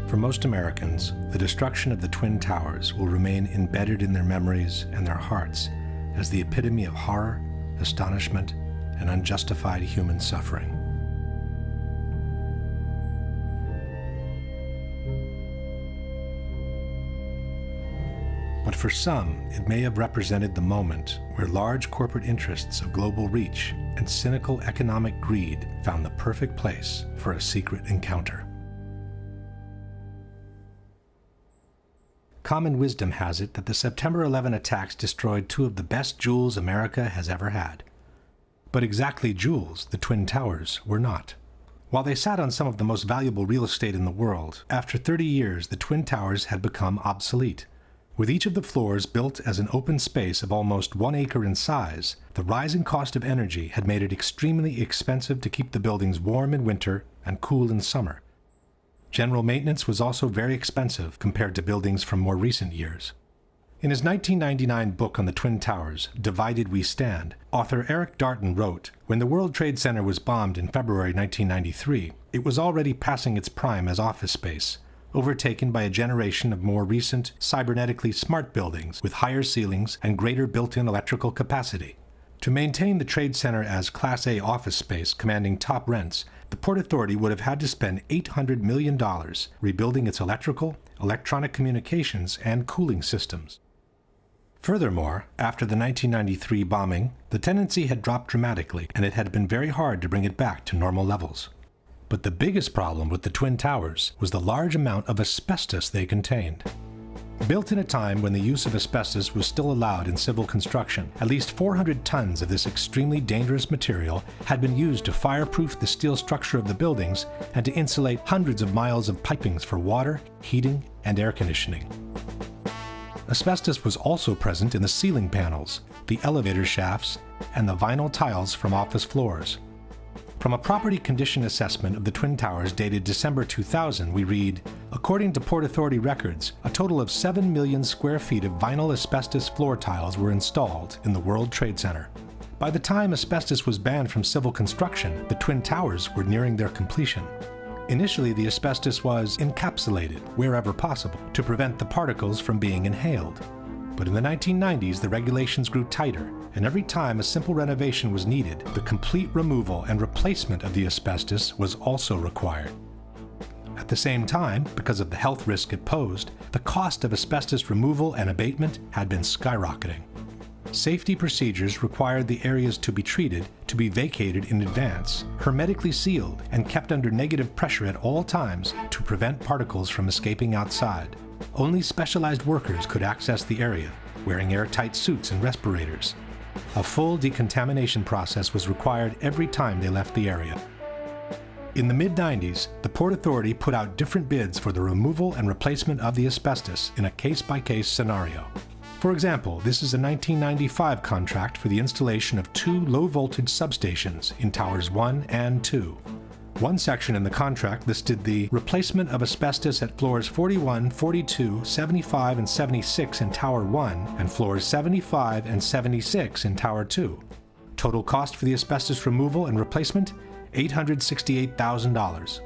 For most Americans, the destruction of the Twin Towers will remain embedded in their memories and their hearts as the epitome of horror, astonishment, and unjustified human suffering. But for some, it may have represented the moment where large corporate interests of global reach and cynical economic greed found the perfect place for a secret encounter. Common wisdom has it that the September 11 attacks destroyed two of the best jewels America has ever had. But exactly jewels, the Twin Towers, were not. While they sat on some of the most valuable real estate in the world, after 30 years the Twin Towers had become obsolete. With each of the floors built as an open space of almost 1 acre in size, the rising cost of energy had made it extremely expensive to keep the buildings warm in winter and cool in summer. General maintenance was also very expensive compared to buildings from more recent years. In his 1999 book on the Twin Towers, Divided We Stand, author Eric Darton wrote, "When the World Trade Center was bombed in February 1993, it was already passing its prime as office space, overtaken by a generation of more recent, cybernetically smart buildings with higher ceilings and greater built-in electrical capacity. To maintain the Trade Center as Class A office space commanding top rents, the Port Authority would have had to spend $800 million rebuilding its electrical, electronic communications, and cooling systems." Furthermore, after the 1993 bombing, the tenancy had dropped dramatically, and it had been very hard to bring it back to normal levels. But the biggest problem with the Twin Towers was the large amount of asbestos they contained. Built in a time when the use of asbestos was still allowed in civil construction, at least 400 tons of this extremely dangerous material had been used to fireproof the steel structure of the buildings and to insulate hundreds of miles of pipings for water, heating, and air conditioning. Asbestos was also present in the ceiling panels, the elevator shafts, and the vinyl tiles from office floors. From a property condition assessment of the Twin Towers dated December 2000, we read, "According to Port Authority records, a total of 7 million square feet of vinyl asbestos floor tiles were installed in the World Trade Center. By the time asbestos was banned from civil construction, the Twin Towers were nearing their completion. Initially, the asbestos was encapsulated wherever possible to prevent the particles from being inhaled. But in the 1990s, the regulations grew tighter, and every time a simple renovation was needed, the complete removal and replacement of the asbestos was also required. At the same time, because of the health risk it posed, the cost of asbestos removal and abatement had been skyrocketing. Safety procedures required the areas to be treated to be vacated in advance, hermetically sealed, and kept under negative pressure at all times to prevent particles from escaping outside. Only specialized workers could access the area, wearing airtight suits and respirators. A full decontamination process was required every time they left the area. In the mid-90s, the Port Authority put out different bids for the removal and replacement of the asbestos in a case-by-case scenario. For example, this is a 1995 contract for the installation of 2 low-voltage substations in Towers 1 and 2. One section in the contract listed the replacement of asbestos at floors 41, 42, 75, and 76 in Tower 1 and floors 75 and 76 in Tower 2. Total cost for the asbestos removal and replacement, $868,000.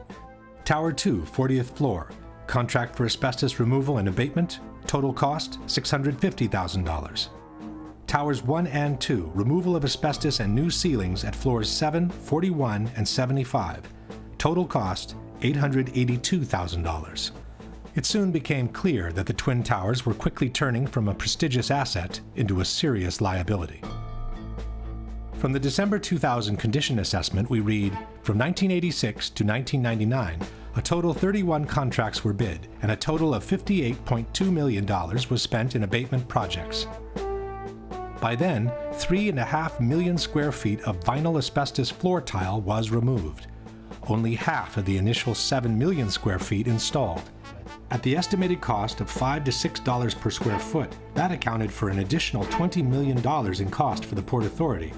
Tower 2, 40th floor, contract for asbestos removal and abatement, total cost, $650,000. Towers 1 and 2, removal of asbestos and new ceilings at floors 7, 41, and 75. Total cost, $882,000. It soon became clear that the Twin Towers were quickly turning from a prestigious asset into a serious liability. From the December 2000 condition assessment, we read, from 1986 to 1999, a total 31 contracts were bid, and a total of $58.2 million was spent in abatement projects. By then, 3.5 million square feet of vinyl asbestos floor tile was removed. Only half of the initial 7 million square feet installed. At the estimated cost of $5 to $6 per square foot, that accounted for an additional $20 million in cost for the Port Authority,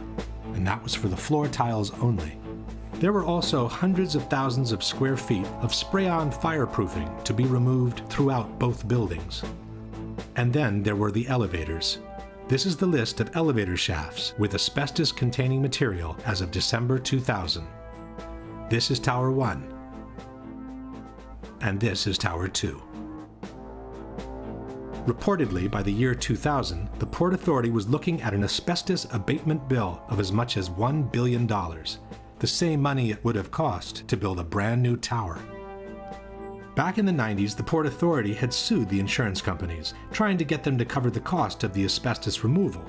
and that was for the floor tiles only. There were also hundreds of thousands of square feet of spray-on fireproofing to be removed throughout both buildings. And then there were the elevators. This is the list of elevator shafts with asbestos-containing material as of December 2000. This is Tower 1, and this is Tower 2. Reportedly, by the year 2000, the Port Authority was looking at an asbestos abatement bill of as much as $1 billion, the same money it would have cost to build a brand new tower. Back in the 90s, the Port Authority had sued the insurance companies, trying to get them to cover the cost of the asbestos removal.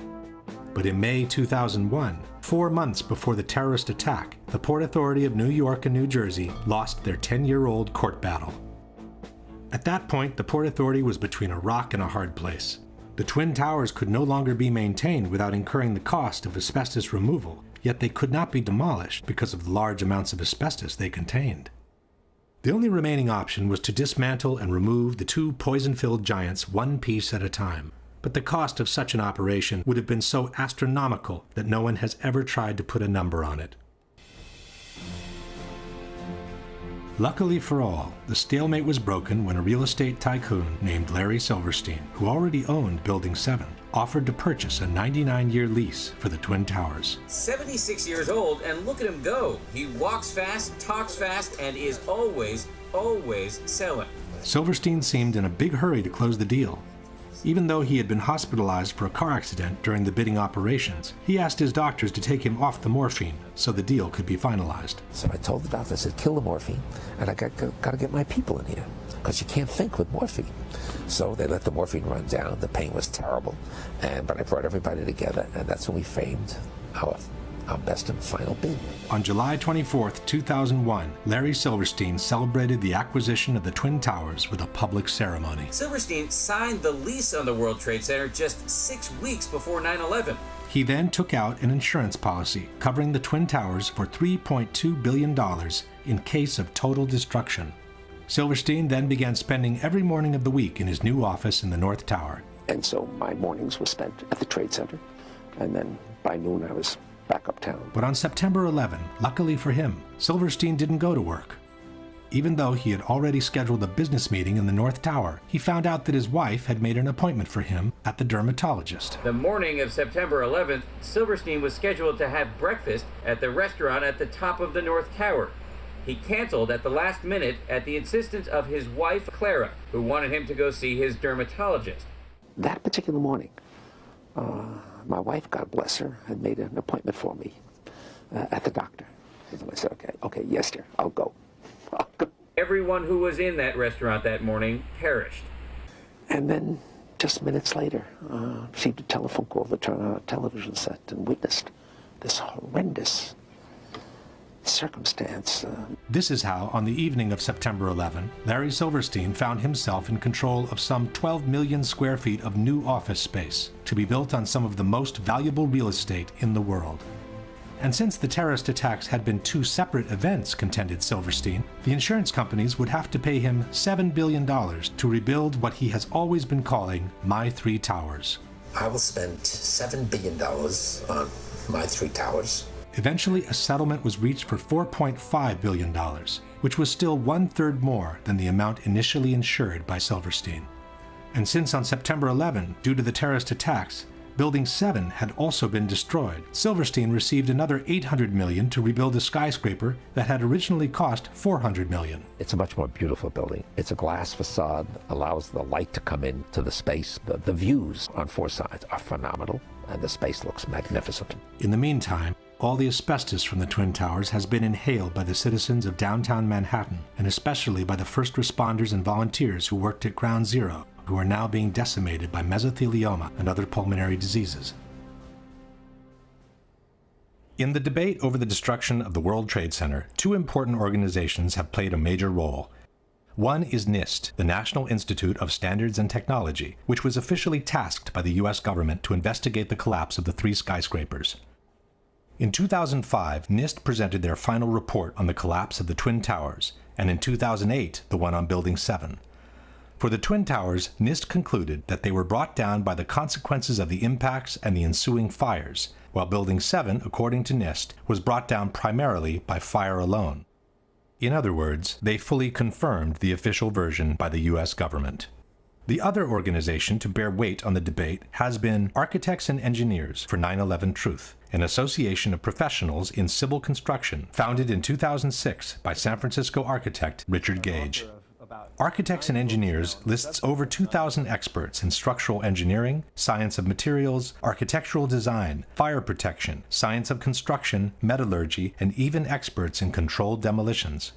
But in May 2001, 4 months before the terrorist attack, the Port Authority of New York and New Jersey lost their 10-year-old court battle. At that point, the Port Authority was between a rock and a hard place. The Twin Towers could no longer be maintained without incurring the cost of asbestos removal, yet they could not be demolished because of the large amounts of asbestos they contained. The only remaining option was to dismantle and remove the 2 poison-filled giants one piece at a time. But the cost of such an operation would have been so astronomical that no one has ever tried to put a number on it. Luckily for all, the stalemate was broken when a real estate tycoon named Larry Silverstein, who already owned Building 7, offered to purchase a 99-year lease for the Twin Towers. 76 years old, and look at him go. He walks fast, talks fast, and is always selling. Silverstein seemed in a big hurry to close the deal. Even though he had been hospitalized for a car accident during the bidding operations, he asked his doctors to take him off the morphine so the deal could be finalized. So I told the doctor, I said, kill the morphine, and I got to get my people in here, because you can't think with morphine. So they let the morphine run down. The pain was terrible, but I brought everybody together, and that's when we framed our best and final bid. On July 24, 2001, Larry Silverstein celebrated the acquisition of the Twin Towers with a public ceremony. Silverstein signed the lease on the World Trade Center just 6 weeks before 9/11. He then took out an insurance policy covering the Twin Towers for $3.2 billion in case of total destruction. Silverstein then began spending every morning of the week in his new office in the North Tower. And so my mornings were spent at the Trade Center, and then by noon I was back uptown. But on September 11, luckily for him, Silverstein didn't go to work. Even though he had already scheduled a business meeting in the North Tower, he found out that his wife had made an appointment for him at the dermatologist. The morning of September 11th, Silverstein was scheduled to have breakfast at the restaurant at the top of the North Tower. he canceled at the last minute at the insistence of his wife, Clara, who wanted him to go see his dermatologist. That particular morning, my wife, God bless her, had made an appointment for me at the doctor. And I said, okay, yes, dear, I'll go. Everyone who was in that restaurant that morning perished. And then, just minutes later, received a telephone call to turn on a television set and witnessed this horrendous circumstance. This is how, on the evening of September 11, Larry Silverstein found himself in control of some 12 million square feet of new office space to be built on some of the most valuable real estate in the world. And since the terrorist attacks had been two separate events, contended Silverstein, the insurance companies would have to pay him $7 billion to rebuild what he has always been calling My Three Towers. I will spend $7 billion on My Three Towers. Eventually, a settlement was reached for $4.5 billion, which was still 1/3 more than the amount initially insured by Silverstein. And since on September 11, due to the terrorist attacks, Building 7 had also been destroyed, Silverstein received another $800 million to rebuild a skyscraper that had originally cost $400 million. It's a much more beautiful building. It's a glass facade, allows the light to come into the space. The views on four sides are phenomenal, and the space looks magnificent. In the meantime, all the asbestos from the Twin Towers has been inhaled by the citizens of downtown Manhattan, and especially by the first responders and volunteers who worked at Ground Zero, who are now being decimated by mesothelioma and other pulmonary diseases. In the debate over the destruction of the World Trade Center, two important organizations have played a major role. One is NIST, the National Institute of Standards and Technology, which was officially tasked by the U.S. government to investigate the collapse of the three skyscrapers. In 2005, NIST presented their final report on the collapse of the Twin Towers, and in 2008, the one on Building 7. For the Twin Towers, NIST concluded that they were brought down by the consequences of the impacts and the ensuing fires, while Building 7, according to NIST, was brought down primarily by fire alone. In other words, they fully confirmed the official version by the U.S. government. The other organization to bear weight on the debate has been Architects and Engineers for 9/11 Truth, an association of professionals in civil construction founded in 2006 by San Francisco architect Richard Gage. Architects and Engineers lists over 2,000 experts in structural engineering, science of materials, architectural design, fire protection, science of construction, metallurgy, and even experts in controlled demolitions.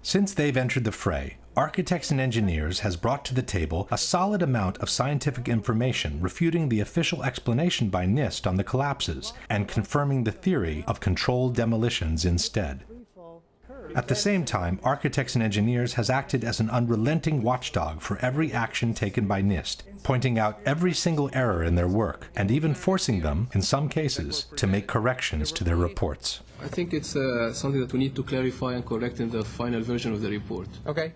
Since they've entered the fray, Architects and Engineers has brought to the table a solid amount of scientific information refuting the official explanation by NIST on the collapses and confirming the theory of controlled demolitions instead. At the same time, Architects and Engineers has acted as an unrelenting watchdog for every action taken by NIST, pointing out every single error in their work, and even forcing them, in some cases, to make corrections to their reports. I think it's something that we need to clarify and correct in the final version of the report. Okay.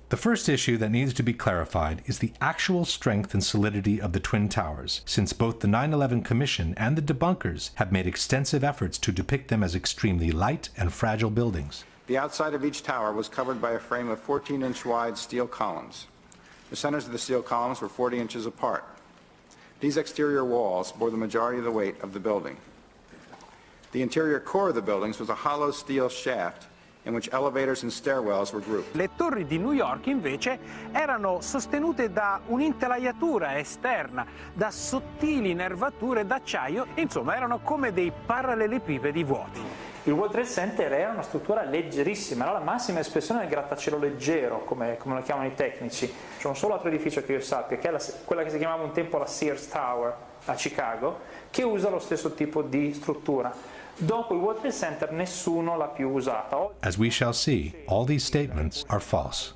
The first issue that needs to be clarified is the actual strength and solidity of the Twin Towers, since both the 9/11 Commission and the debunkers have made extensive efforts to depict them as extremely light and fragile buildings. The outside of each tower was covered by a frame of 14-inch wide steel columns. The centers of the steel columns were 40 inches apart. These exterior walls bore the majority of the weight of the building. The interior core of the buildings was a hollow steel shaft in which elevators and stairwells were grouped. Le torri di New York invece erano sostenute da un'intelaiatura esterna, da sottili nervature d'acciaio, insomma erano come dei parallelepipedi vuoti. Il World Trade Center era una struttura leggerissima, era la massima espressione del grattacielo leggero, come lo chiamano i tecnici. C'è un solo altro edificio che io sappia, che è quella che si chiamava un tempo la Sears Tower a Chicago, che usa lo stesso tipo di struttura. Dopo il World Trade Center nessuno l'ha più usata. As we shall see, all these statements are false.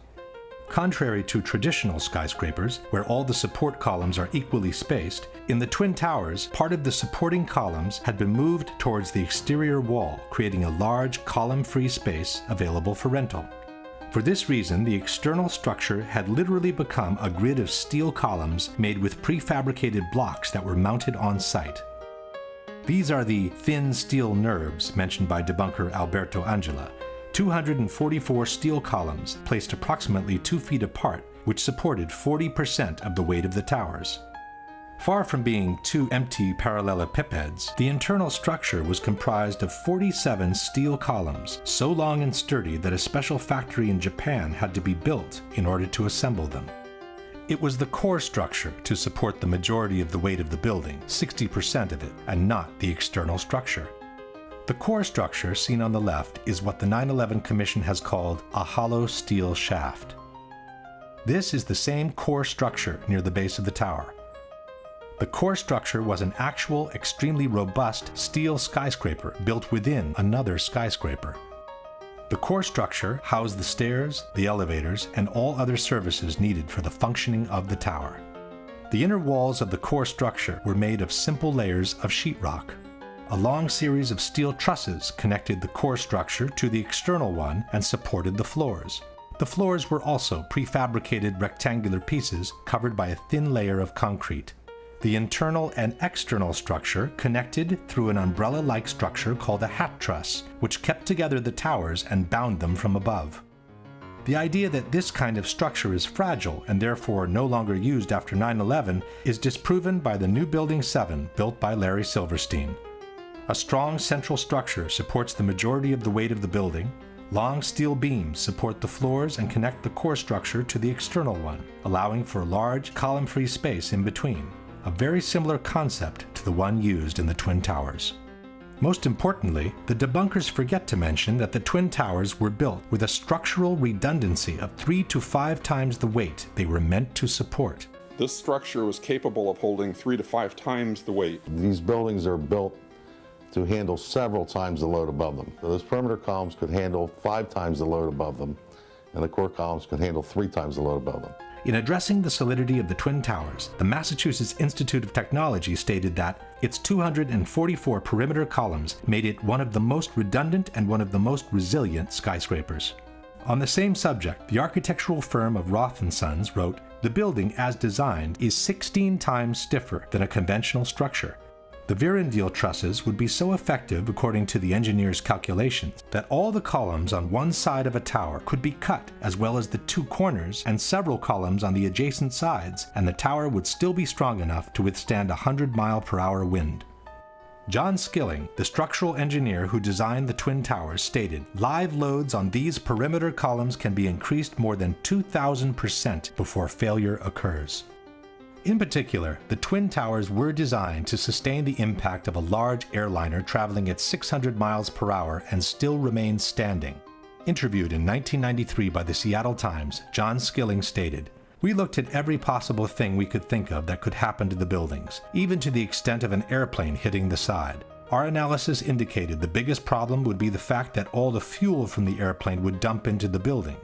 Contrary to traditional skyscrapers, where all the support columns are equally spaced, in the Twin Towers, part of the supporting columns had been moved towards the exterior wall, creating a large column-free space available for rental. For this reason, the external structure had literally become a grid of steel columns made with prefabricated blocks that were mounted on site. These are the thin steel nerves mentioned by debunker Alberto Angela, 244 steel columns placed approximately 2 feet apart, which supported 40% of the weight of the towers. Far from being two empty parallelepipeds, the internal structure was comprised of 47 steel columns, so long and sturdy that a special factory in Japan had to be built in order to assemble them. It was the core structure to support the majority of the weight of the building, 60% of it, and not the external structure. The core structure seen on the left is what the 9/11 Commission has called a hollow steel shaft. This is the same core structure near the base of the tower. The core structure was an actual, extremely robust steel skyscraper built within another skyscraper. The core structure housed the stairs, the elevators, and all other services needed for the functioning of the tower. The inner walls of the core structure were made of simple layers of sheetrock. A long series of steel trusses connected the core structure to the external one and supported the floors. The floors were also prefabricated rectangular pieces covered by a thin layer of concrete. The internal and external structure connected through an umbrella-like structure called a hat truss, which kept together the towers and bound them from above. The idea that this kind of structure is fragile and therefore no longer used after 9/11 is disproven by the new Building 7 built by Larry Silverstein. A strong central structure supports the majority of the weight of the building. Long steel beams support the floors and connect the core structure to the external one, allowing for a large column-free space in between. A very similar concept to the one used in the Twin Towers. Most importantly, the debunkers forget to mention that the Twin Towers were built with a structural redundancy of 3 to 5 times the weight they were meant to support. This structure was capable of holding 3 to 5 times the weight. These buildings are built to handle several times the load above them. So those perimeter columns could handle 5 times the load above them, and the core columns could handle 3 times the load above them. In addressing the solidity of the Twin Towers, the Massachusetts Institute of Technology stated that its 244 perimeter columns made it one of the most redundant and one of the most resilient skyscrapers. On the same subject, the architectural firm of Roth & Sons wrote, "The building as designed is 16 times stiffer than a conventional structure. The Virendeel trusses would be so effective, according to the engineer's calculations, that all the columns on one side of a tower could be cut, as well as the 2 corners and several columns on the adjacent sides, and the tower would still be strong enough to withstand a 100-mile-per-hour wind." John Skilling, the structural engineer who designed the Twin Towers, stated, "Live loads on these perimeter columns can be increased more than 2,000% before failure occurs." In particular, the Twin Towers were designed to sustain the impact of a large airliner traveling at 600 miles per hour and still remain standing. Interviewed in 1993 by the Seattle Times, John Skilling stated, "We looked at every possible thing we could think of that could happen to the buildings, even to the extent of an airplane hitting the side. Our analysis indicated the biggest problem would be the fact that all the fuel from the airplane would dump into the building.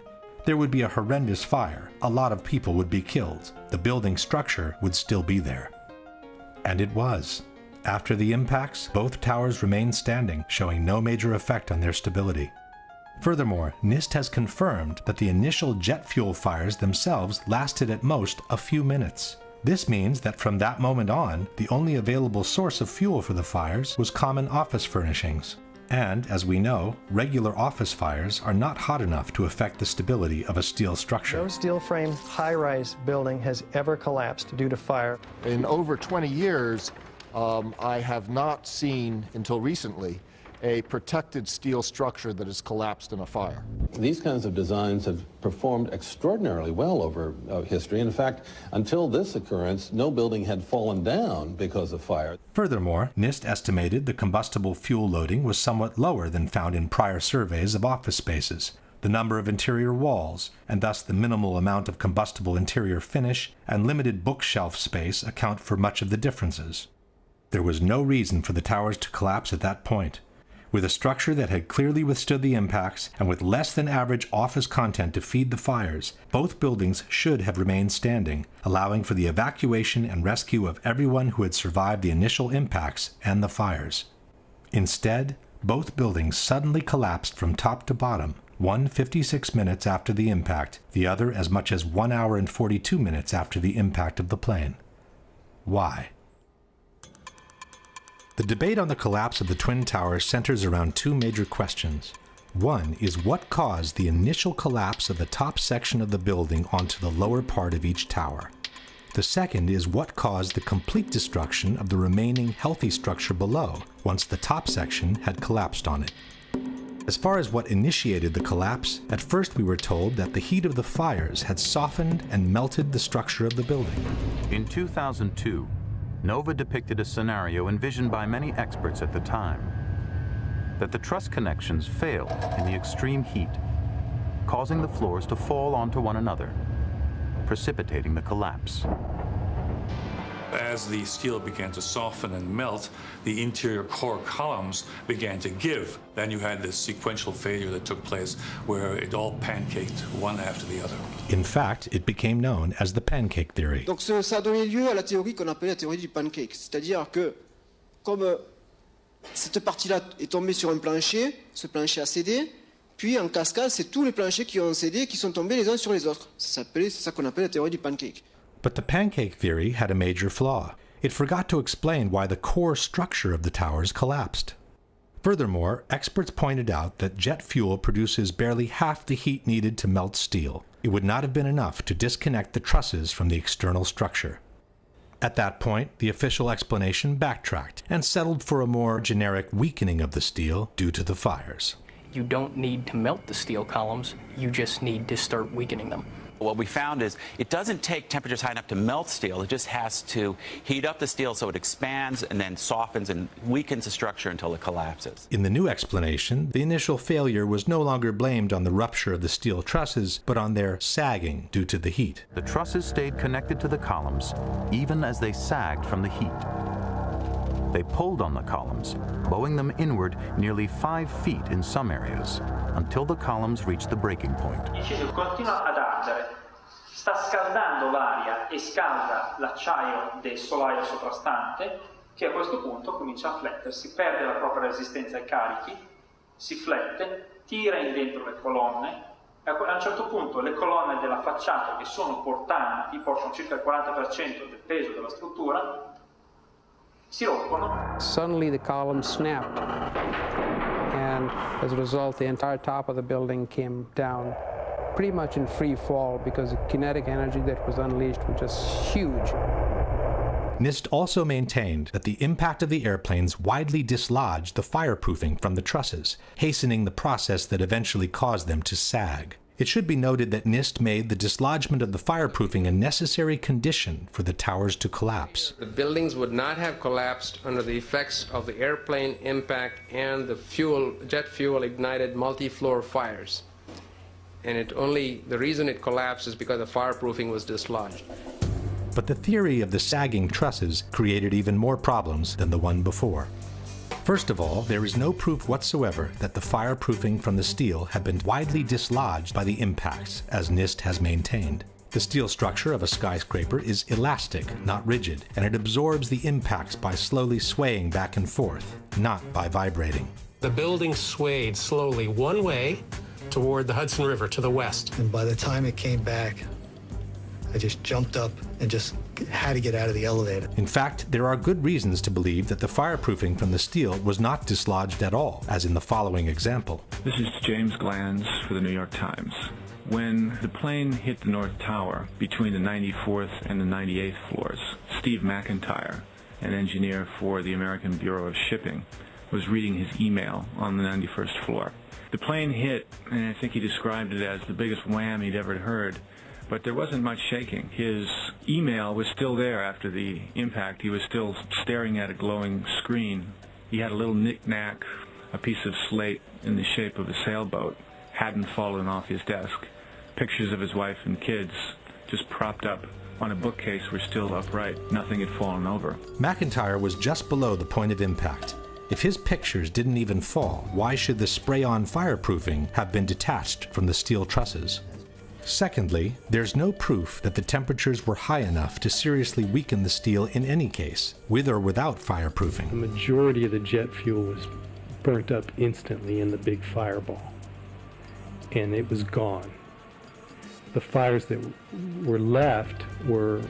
There would be a horrendous fire, a lot of people would be killed, the building structure would still be there." And it was. After the impacts, both towers remained standing, showing no major effect on their stability. Furthermore, NIST has confirmed that the initial jet fuel fires themselves lasted at most a few minutes. This means that from that moment on, the only available source of fuel for the fires was common office furnishings. And, as we know, regular office fires are not hot enough to affect the stability of a steel structure. No steel frame high-rise building has ever collapsed due to fire. In over 20 years, I have not seen, until recently, a protected steel structure that has collapsed in a fire. These kinds of designs have performed extraordinarily well over history. In fact, until this occurrence, no building had fallen down because of fire. Furthermore, NIST estimated the combustible fuel loading was somewhat lower than found in prior surveys of office spaces. The number of interior walls, and thus the minimal amount of combustible interior finish and limited bookshelf space account for much of the differences. There was no reason for the towers to collapse at that point. With a structure that had clearly withstood the impacts and with less than average office content to feed the fires, both buildings should have remained standing, allowing for the evacuation and rescue of everyone who had survived the initial impacts and the fires. Instead, both buildings suddenly collapsed from top to bottom, one 56 minutes after the impact, the other as much as 1 hour and 42 minutes after the impact of the plane. Why? The debate on the collapse of the Twin Towers centers around 2 major questions. One is what caused the initial collapse of the top section of the building onto the lower part of each tower. The second is what caused the complete destruction of the remaining healthy structure below, once the top section had collapsed on it. As far as what initiated the collapse, at first we were told that the heat of the fires had softened and melted the structure of the building. In 2002, NOVA depicted a scenario envisioned by many experts at the time, that the truss connections failed in the extreme heat, causing the floors to fall onto one another, precipitating the collapse. As the steel began to soften and melt, the interior core columns began to give. Then you had this sequential failure that took place where it all pancaked one after the other. In fact, it became known as the pancake theory. Donc ça a donné lieu à la théorie qu'on appelle la théorie du pancake. C'est-à-dire que, comme cette partie-là est tombée sur un plancher, ce plancher a cédé, puis en cascade, c'est tous les planchers qui ont cédé, qui sont tombés les uns sur les autres. C'est ça qu'on appelle la théorie du pancake. But the pancake theory had a major flaw. It forgot to explain why the core structure of the towers collapsed. Furthermore, experts pointed out that jet fuel produces barely half the heat needed to melt steel. It would not have been enough to disconnect the trusses from the external structure. At that point, the official explanation backtracked and settled for a more generic weakening of the steel due to the fires. You don't need to melt the steel columns, you just need to start weakening them. What we found is it doesn't take temperatures high enough to melt steel. It just has to heat up the steel so it expands and then softens and weakens the structure until it collapses. In the new explanation, the initial failure was no longer blamed on the rupture of the steel trusses, but on their sagging due to the heat. The trusses stayed connected to the columns, even as they sagged from the heat. They pulled on the columns, bowing them inward nearly 5 feet in some areas, until the columns reached the breaking point. Il cielo continua ad ardere, sta scaldando l'aria e scalda l'acciaio del solaio soprastante, che a questo punto comincia a flettersi, perde la propria resistenza ai carichi, si flette, tira in dentro le colonne. A un certo punto le colonne della facciata, che sono portanti, portano circa il 40% del peso della struttura, si rompono. Suddenly the column snapped, and as a result the entire top of the building came down pretty much in free fall because the kinetic energy that was unleashed was just huge. NIST also maintained that the impact of the airplanes widely dislodged the fireproofing from the trusses, hastening the process that eventually caused them to sag. It should be noted that NIST made the dislodgement of the fireproofing a necessary condition for the towers to collapse. The buildings would not have collapsed under the effects of the airplane impact and the jet fuel ignited multi-floor fires. And the reason it collapsed is because the fireproofing was dislodged. But the theory of the sagging trusses created even more problems than the one before. First of all, there is no proof whatsoever that the fireproofing from the steel had been widely dislodged by the impacts, as NIST has maintained. The steel structure of a skyscraper is elastic, not rigid, and it absorbs the impacts by slowly swaying back and forth, not by vibrating. The building swayed slowly one way toward the Hudson River to the west. And by the time it came back, I just jumped up and just had to get out of the elevator. In fact, there are good reasons to believe that the fireproofing from the steel was not dislodged at all, as in the following example. This is James Glanz for the New York Times. When the plane hit the North Tower between the 94th and the 98th floors, Steve McIntyre, an engineer for the American Bureau of Shipping, was reading his email on the 91st floor. The plane hit, and I think he described it as the biggest wham he'd ever heard. But there wasn't much shaking. His email was still there after the impact. He was still staring at a glowing screen. He had a little knick-knack, a piece of slate in the shape of a sailboat, hadn't fallen off his desk. Pictures of his wife and kids just propped up on a bookcase were still upright. Nothing had fallen over. McIntyre was just below the point of impact. If his pictures didn't even fall, why should the spray-on fireproofing have been detached from the steel trusses? Secondly, there's no proof that the temperatures were high enough to seriously weaken the steel in any case, with or without fireproofing. The majority of the jet fuel was burnt up instantly in the big fireball, and it was gone. The fires that were left were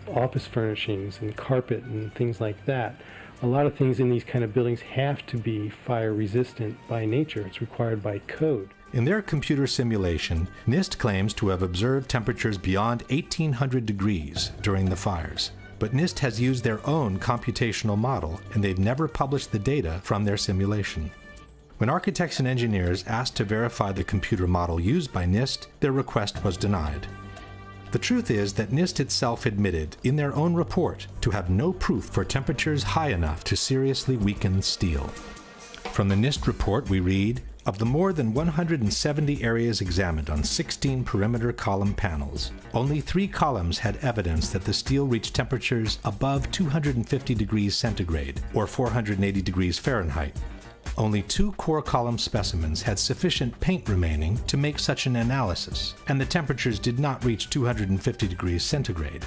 office furnishings and carpet and things like that. A lot of things in these kind of buildings have to be fire resistant by nature. It's required by code. In their computer simulation, NIST claims to have observed temperatures beyond 1800 degrees during the fires. But NIST has used their own computational model, and they've never published the data from their simulation. When architects and engineers asked to verify the computer model used by NIST, their request was denied. The truth is that NIST itself admitted in their own report to have no proof for temperatures high enough to seriously weaken steel. From the NIST report we read, of the more than 170 areas examined on 16 perimeter column panels, only 3 columns had evidence that the steel reached temperatures above 250 degrees centigrade, or 480 degrees Fahrenheit. Only 2 core column specimens had sufficient paint remaining to make such an analysis, and the temperatures did not reach 250 degrees centigrade.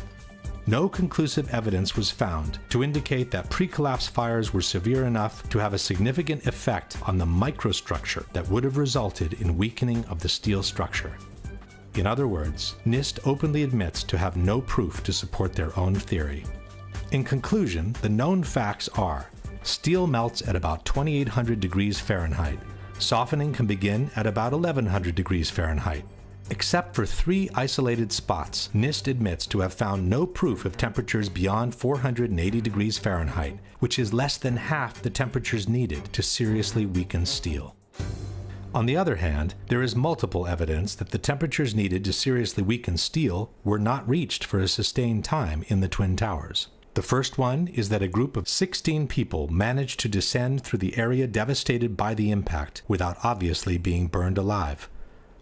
No conclusive evidence was found to indicate that pre-collapse fires were severe enough to have a significant effect on the microstructure that would have resulted in weakening of the steel structure. In other words, NIST openly admits to have no proof to support their own theory. In conclusion, the known facts are: steel melts at about 2800 degrees Fahrenheit. Softening can begin at about 1100 degrees Fahrenheit. Except for 3 isolated spots, NIST admits to have found no proof of temperatures beyond 480 degrees Fahrenheit, which is less than half the temperatures needed to seriously weaken steel. On the other hand, there is multiple evidence that the temperatures needed to seriously weaken steel were not reached for a sustained time in the Twin Towers. The first one is that a group of 16 people managed to descend through the area devastated by the impact without obviously being burned alive.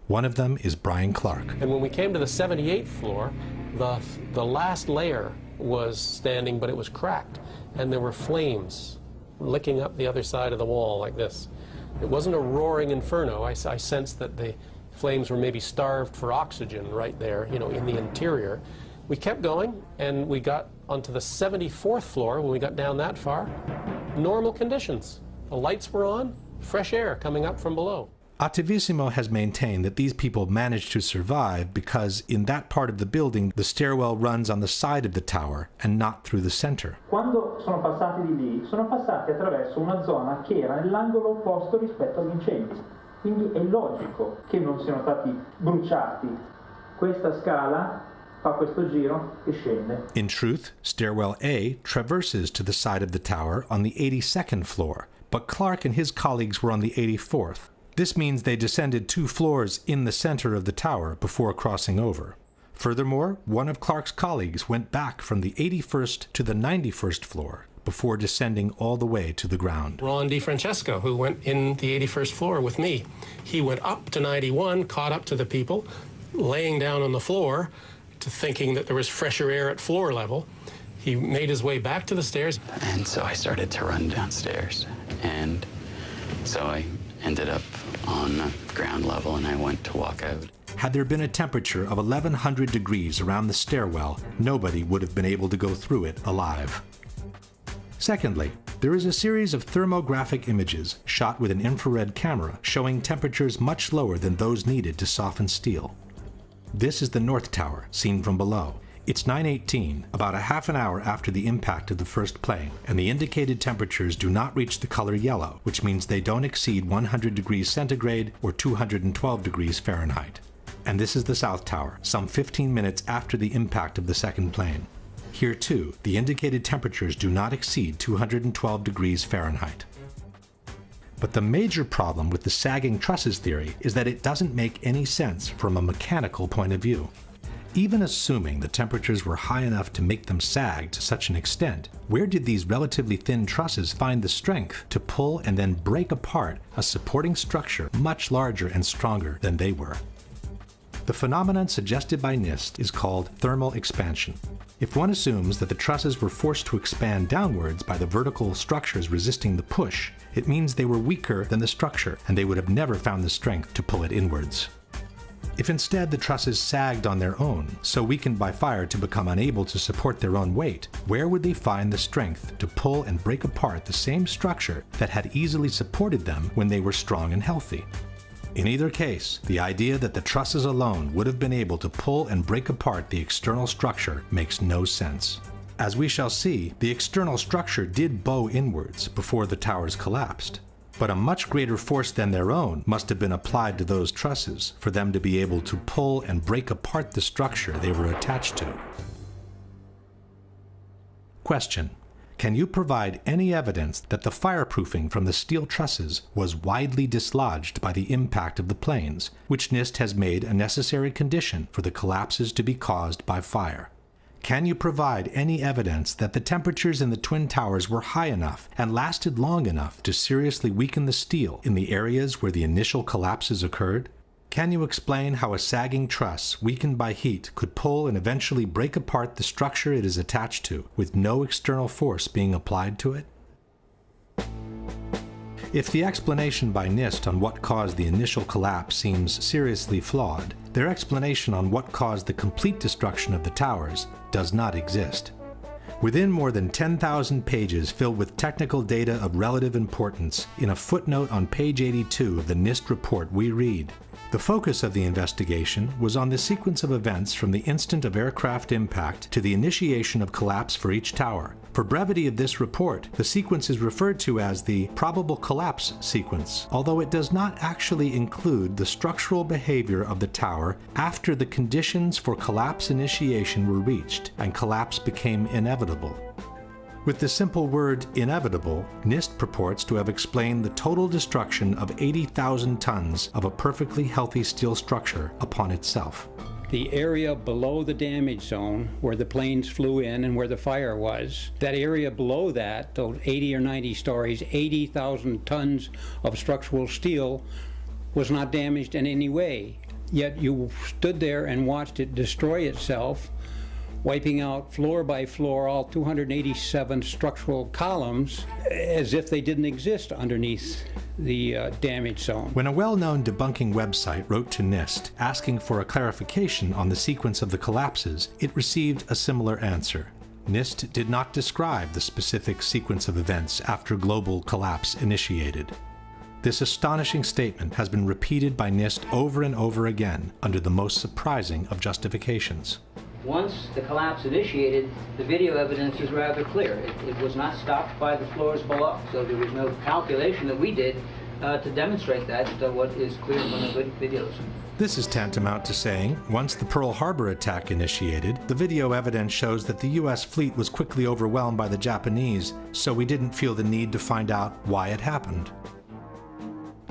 One of them is Brian Clark. And when we came to the 78th floor, the last layer was standing, but it was cracked. And there were flames licking up the other side of the wall like this. It wasn't a roaring inferno. I sensed that the flames were maybe starved for oxygen right there, in the interior. We kept going, and we got onto the 74th floor. When we got down that far, normal conditions. The lights were on, fresh air coming up from below. Attivissimo has maintained that these people managed to survive because in that part of the building the stairwell runs on the side of the tower and not through the center. Quando sono passati di lì, sono passati attraverso una zona che era nell'angolo opposto rispetto agli incendi. Quindi è logico che non siano stati bruciati. Questa scala fa questo giro e scende. In truth, stairwell A traverses to the side of the tower on the 82nd floor, but Clark and his colleagues were on the 84th. This means they descended 2 floors in the center of the tower before crossing over. Furthermore, one of Clark's colleagues went back from the 81st to the 91st floor before descending all the way to the ground. Ron DiFrancesco, who went in the 81st floor with me, he went up to 91, caught up to the people, laying down on the floor, to thinking that there was fresher air at floor level. He made his way back to the stairs. And so I started to run downstairs. And so I ended up on the ground level, and I went to walk out. Had there been a temperature of 1100 degrees around the stairwell, nobody would have been able to go through it alive. Secondly, there is a series of thermographic images shot with an infrared camera showing temperatures much lower than those needed to soften steel. This is the North Tower, seen from below. It's 9:18, about a half an hour after the impact of the first plane, and the indicated temperatures do not reach the color yellow, which means they don't exceed 100 degrees centigrade or 212 degrees Fahrenheit. And this is the South Tower, some 15 minutes after the impact of the second plane. Here too, the indicated temperatures do not exceed 212 degrees Fahrenheit. But the major problem with the sagging trusses theory is that it doesn't make any sense from a mechanical point of view. Even assuming the temperatures were high enough to make them sag to such an extent, where did these relatively thin trusses find the strength to pull and then break apart a supporting structure much larger and stronger than they were? The phenomenon suggested by NIST is called thermal expansion. If one assumes that the trusses were forced to expand downwards by the vertical structures resisting the push, it means they were weaker than the structure, and they would have never found the strength to pull it inwards. If instead the trusses sagged on their own, so weakened by fire to become unable to support their own weight, where would they find the strength to pull and break apart the same structure that had easily supported them when they were strong and healthy? In either case, the idea that the trusses alone would have been able to pull and break apart the external structure makes no sense. As we shall see, the external structure did bow inwards before the towers collapsed. But a much greater force than their own must have been applied to those trusses for them to be able to pull and break apart the structure they were attached to. Question: can you provide any evidence that the fireproofing from the steel trusses was widely dislodged by the impact of the planes, which NIST has made a necessary condition for the collapses to be caused by fire? Can you provide any evidence that the temperatures in the Twin Towers were high enough and lasted long enough to seriously weaken the steel in the areas where the initial collapses occurred? Can you explain how a sagging truss, weakened by heat, could pull and eventually break apart the structure it is attached to, with no external force being applied to it? If the explanation by NIST on what caused the initial collapse seems seriously flawed, their explanation on what caused the complete destruction of the towers does not exist. Within more than 10,000 pages filled with technical data of relative importance, in a footnote on page 82 of the NIST report we read, the focus of the investigation was on the sequence of events from the instant of aircraft impact to the initiation of collapse for each tower. For brevity of this report, the sequence is referred to as the probable collapse sequence, although it does not actually include the structural behavior of the tower after the conditions for collapse initiation were reached and collapse became inevitable. With the simple word inevitable, NIST purports to have explained the total destruction of 80,000 tons of a perfectly healthy steel structure upon itself. The area below the damage zone where the planes flew in and where the fire was, that area below that, those 80 or 90 stories, 80,000 tons of structural steel was not damaged in any way. Yet you stood there and watched it destroy itself, wiping out floor by floor all 287 structural columns as if they didn't exist underneath the damage zone. When a well-known debunking website wrote to NIST asking for a clarification on the sequence of the collapses, it received a similar answer. NIST did not describe the specific sequence of events after global collapse initiated. This astonishing statement has been repeated by NIST over and over again under the most surprising of justifications. Once the collapse initiated, the video evidence is rather clear. It was not stopped by the floors below, so there was no calculation that we did to demonstrate that, what is clear from the videos. This is tantamount to saying, once the Pearl Harbor attack initiated, the video evidence shows that the US fleet was quickly overwhelmed by the Japanese, so we didn't feel the need to find out why it happened.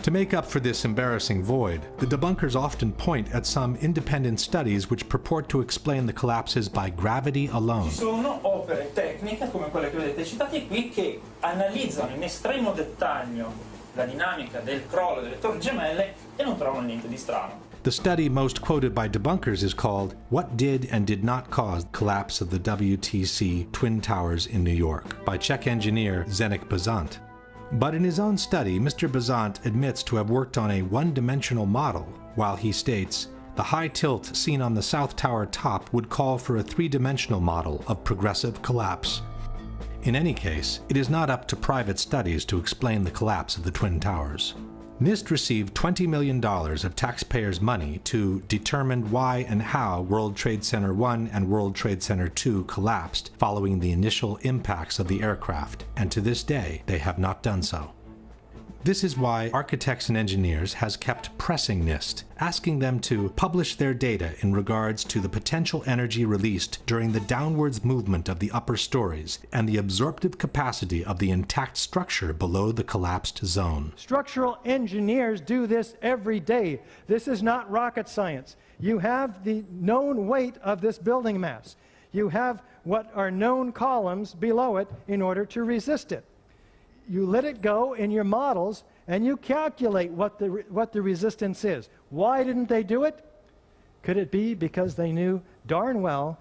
To make up for this embarrassing void, the debunkers often point at some independent studies which purport to explain the collapses by gravity alone. Ci sono opere tecniche come quelle che vedete citate qui che analizzano in estremo dettaglio la dinamica del crollo delle torri gemelle e non trovano niente di strano. The study most quoted by debunkers is called What Did and Did Not Cause the Collapse of the WTC Twin Towers in New York by Czech engineer Zdeněk Bazant. But in his own study, Mr. Bazant admits to have worked on a one-dimensional model, while he states, the high tilt seen on the South Tower top would call for a three-dimensional model of progressive collapse. In any case, it is not up to private studies to explain the collapse of the Twin Towers. NIST received $20 million of taxpayers' money to determine why and how World Trade Center 1 and World Trade Center 2 collapsed following the initial impacts of the aircraft, and to this day they have not done so. This is why Architects and Engineers has kept pressing NIST, asking them to publish their data in regards to the potential energy released during the downwards movement of the upper stories and the absorptive capacity of the intact structure below the collapsed zone. Structural engineers do this every day. This is not rocket science. You have the known weight of this building mass. You have what are known columns below it in order to resist it. You let it go in your models and you calculate what the resistance is. Why didn't they do it? Could it be because they knew darn well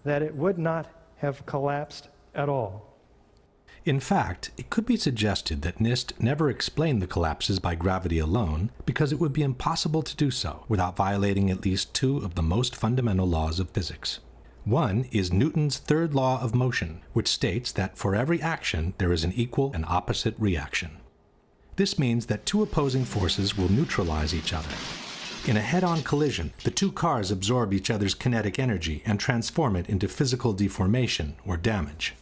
that it would not have collapsed at all? In fact, it could be suggested that NIST never explained the collapses by gravity alone because it would be impossible to do so without violating at least two of the most fundamental laws of physics. One is Newton's third law of motion, which states that for every action there is an equal and opposite reaction. This means that two opposing forces will neutralize each other. In a head-on collision, the two cars absorb each other's kinetic energy and transform it into physical deformation or damage.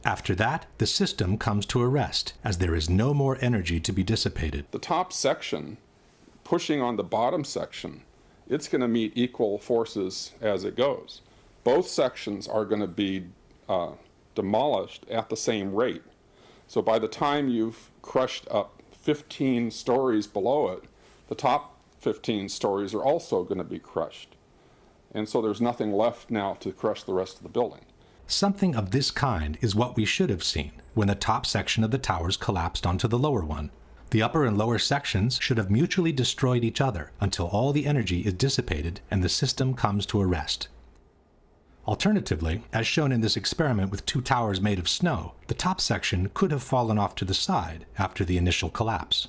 After that, the system comes to a rest, as there is no more energy to be dissipated. The top section, pushing on the bottom section, it's going to meet equal forces as it goes. Both sections are going to be demolished at the same rate. So by the time you've crushed up 15 stories below it, the top 15 stories are also going to be crushed. And so there's nothing left now to crush the rest of the building. Something of this kind is what we should have seen when the top section of the towers collapsed onto the lower one. The upper and lower sections should have mutually destroyed each other until all the energy is dissipated and the system comes to a rest. Alternatively, as shown in this experiment with two towers made of snow, the top section could have fallen off to the side after the initial collapse.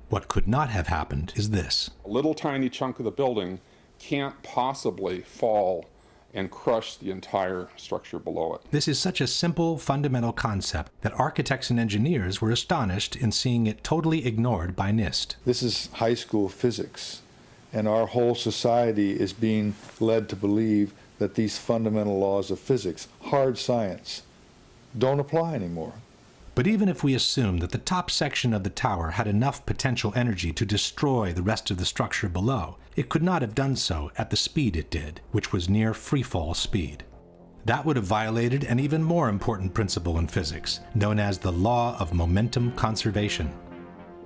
What could not have happened is this. A little tiny chunk of the building can't possibly fall and crush the entire structure below it. This is such a simple, fundamental concept that architects and engineers were astonished in seeing it totally ignored by NIST. This is high school physics, and our whole society is being led to believe that these fundamental laws of physics, hard science, don't apply anymore. But even if we assume that the top section of the tower had enough potential energy to destroy the rest of the structure below, it could not have done so at the speed it did, which was near freefall speed. That would have violated an even more important principle in physics, known as the law of momentum conservation.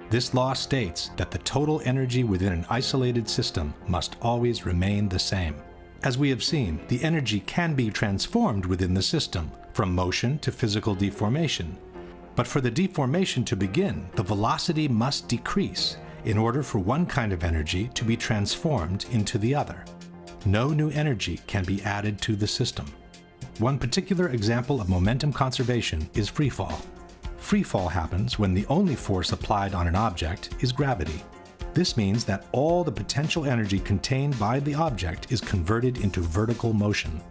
This law states that the total energy within an isolated system must always remain the same. As we have seen, the energy can be transformed within the system, from motion to physical deformation. But for the deformation to begin, the velocity must decrease in order for one kind of energy to be transformed into the other. No new energy can be added to the system. One particular example of momentum conservation is freefall. Freefall happens when the only force applied on an object is gravity. This means that all the potential energy contained by the object is converted into vertical motion.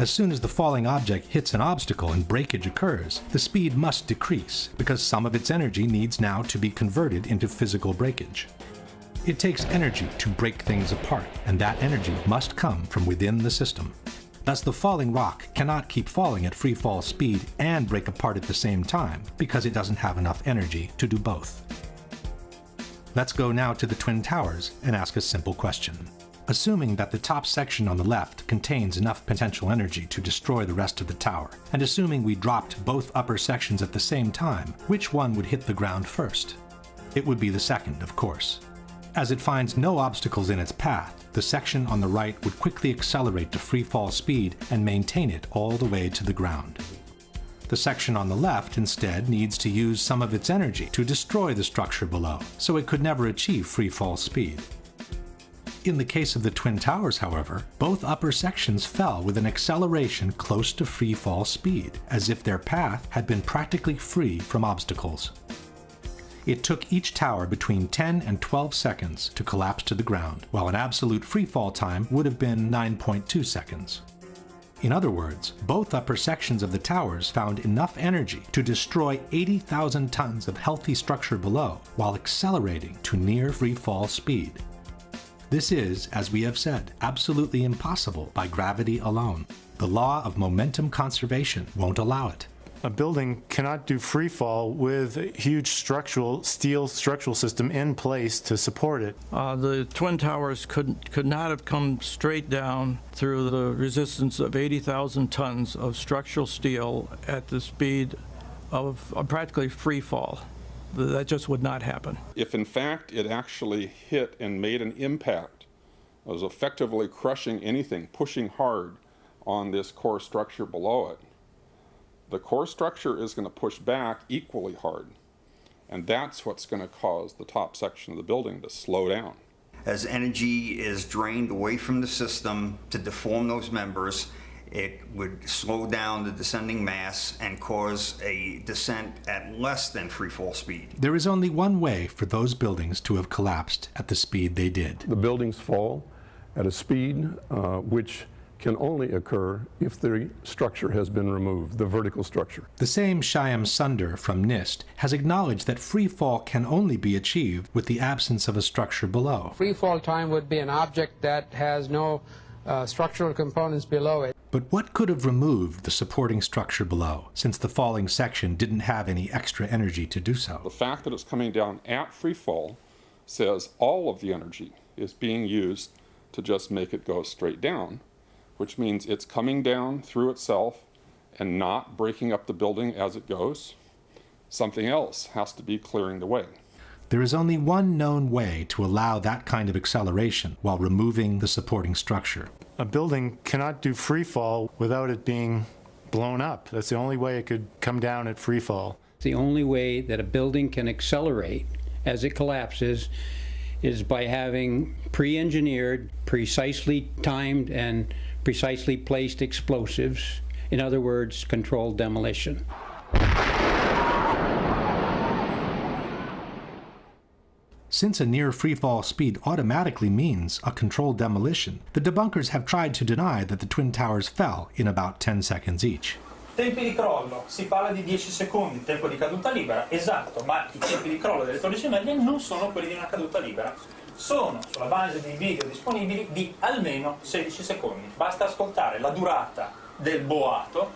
As soon as the falling object hits an obstacle and breakage occurs, the speed must decrease because some of its energy needs now to be converted into physical breakage. It takes energy to break things apart, and that energy must come from within the system. Thus, the falling rock cannot keep falling at free fall speed and break apart at the same time because it doesn't have enough energy to do both. Let's go now to the Twin Towers and ask a simple question. Assuming that the top section on the left contains enough potential energy to destroy the rest of the tower, and assuming we dropped both upper sections at the same time, which one would hit the ground first? It would be the second, of course. As it finds no obstacles in its path, the section on the right would quickly accelerate to free fall speed and maintain it all the way to the ground. The section on the left instead needs to use some of its energy to destroy the structure below, so it could never achieve free fall speed. In the case of the Twin Towers, however, both upper sections fell with an acceleration close to free fall speed, as if their path had been practically free from obstacles. It took each tower between 10 and 12 seconds to collapse to the ground, while an absolute freefall time would have been 9.2 seconds. In other words, both upper sections of the towers found enough energy to destroy 80,000 tons of healthy structure below, while accelerating to near freefall speed. This is, as we have said, absolutely impossible by gravity alone. The law of momentum conservation won't allow it. A building cannot do free fall with a huge steel structural system in place to support it. The Twin Towers could not have come straight down through the resistance of 80,000 tons of structural steel at the speed of practically free fall. That just would not happen. If in fact it actually hit and made an impact, it was effectively crushing anything, pushing hard on this core structure below it, the core structure is going to push back equally hard. And that's what's going to cause the top section of the building to slow down. As energy is drained away from the system to deform those members, it would slow down the descending mass and cause a descent at less than free fall speed. There is only one way for those buildings to have collapsed at the speed they did. The buildings fall at a speed which can only occur if the structure has been removed, the vertical structure. The same Shyam Sunder from NIST has acknowledged that free fall can only be achieved with the absence of a structure below. Free fall time would be an object that has no structural components below it. But what could have removed the supporting structure below, since the falling section didn't have any extra energy to do so? The fact that it's coming down at free fall says all of the energy is being used to just make it go straight down, which means it's coming down through itself and not breaking up the building as it goes. Something else has to be clearing the way. There is only one known way to allow that kind of acceleration while removing the supporting structure. A building cannot do free fall without it being blown up. That's the only way it could come down at free fall. The only way that a building can accelerate as it collapses is by having pre-engineered, precisely timed, and precisely placed explosives. In other words, controlled demolition. Since a near freefall speed automatically means a controlled demolition, the debunkers have tried to deny that the Twin Towers fell in about 10 seconds each. Tempi di crollo, si parla di 10 secondi, tempo di caduta libera, esatto, ma i tempi di crollo delle torri gemelle non sono quelli di una caduta libera. Sono, sulla base dei video disponibili, di almeno 16 secondi. Basta ascoltare la durata del boato.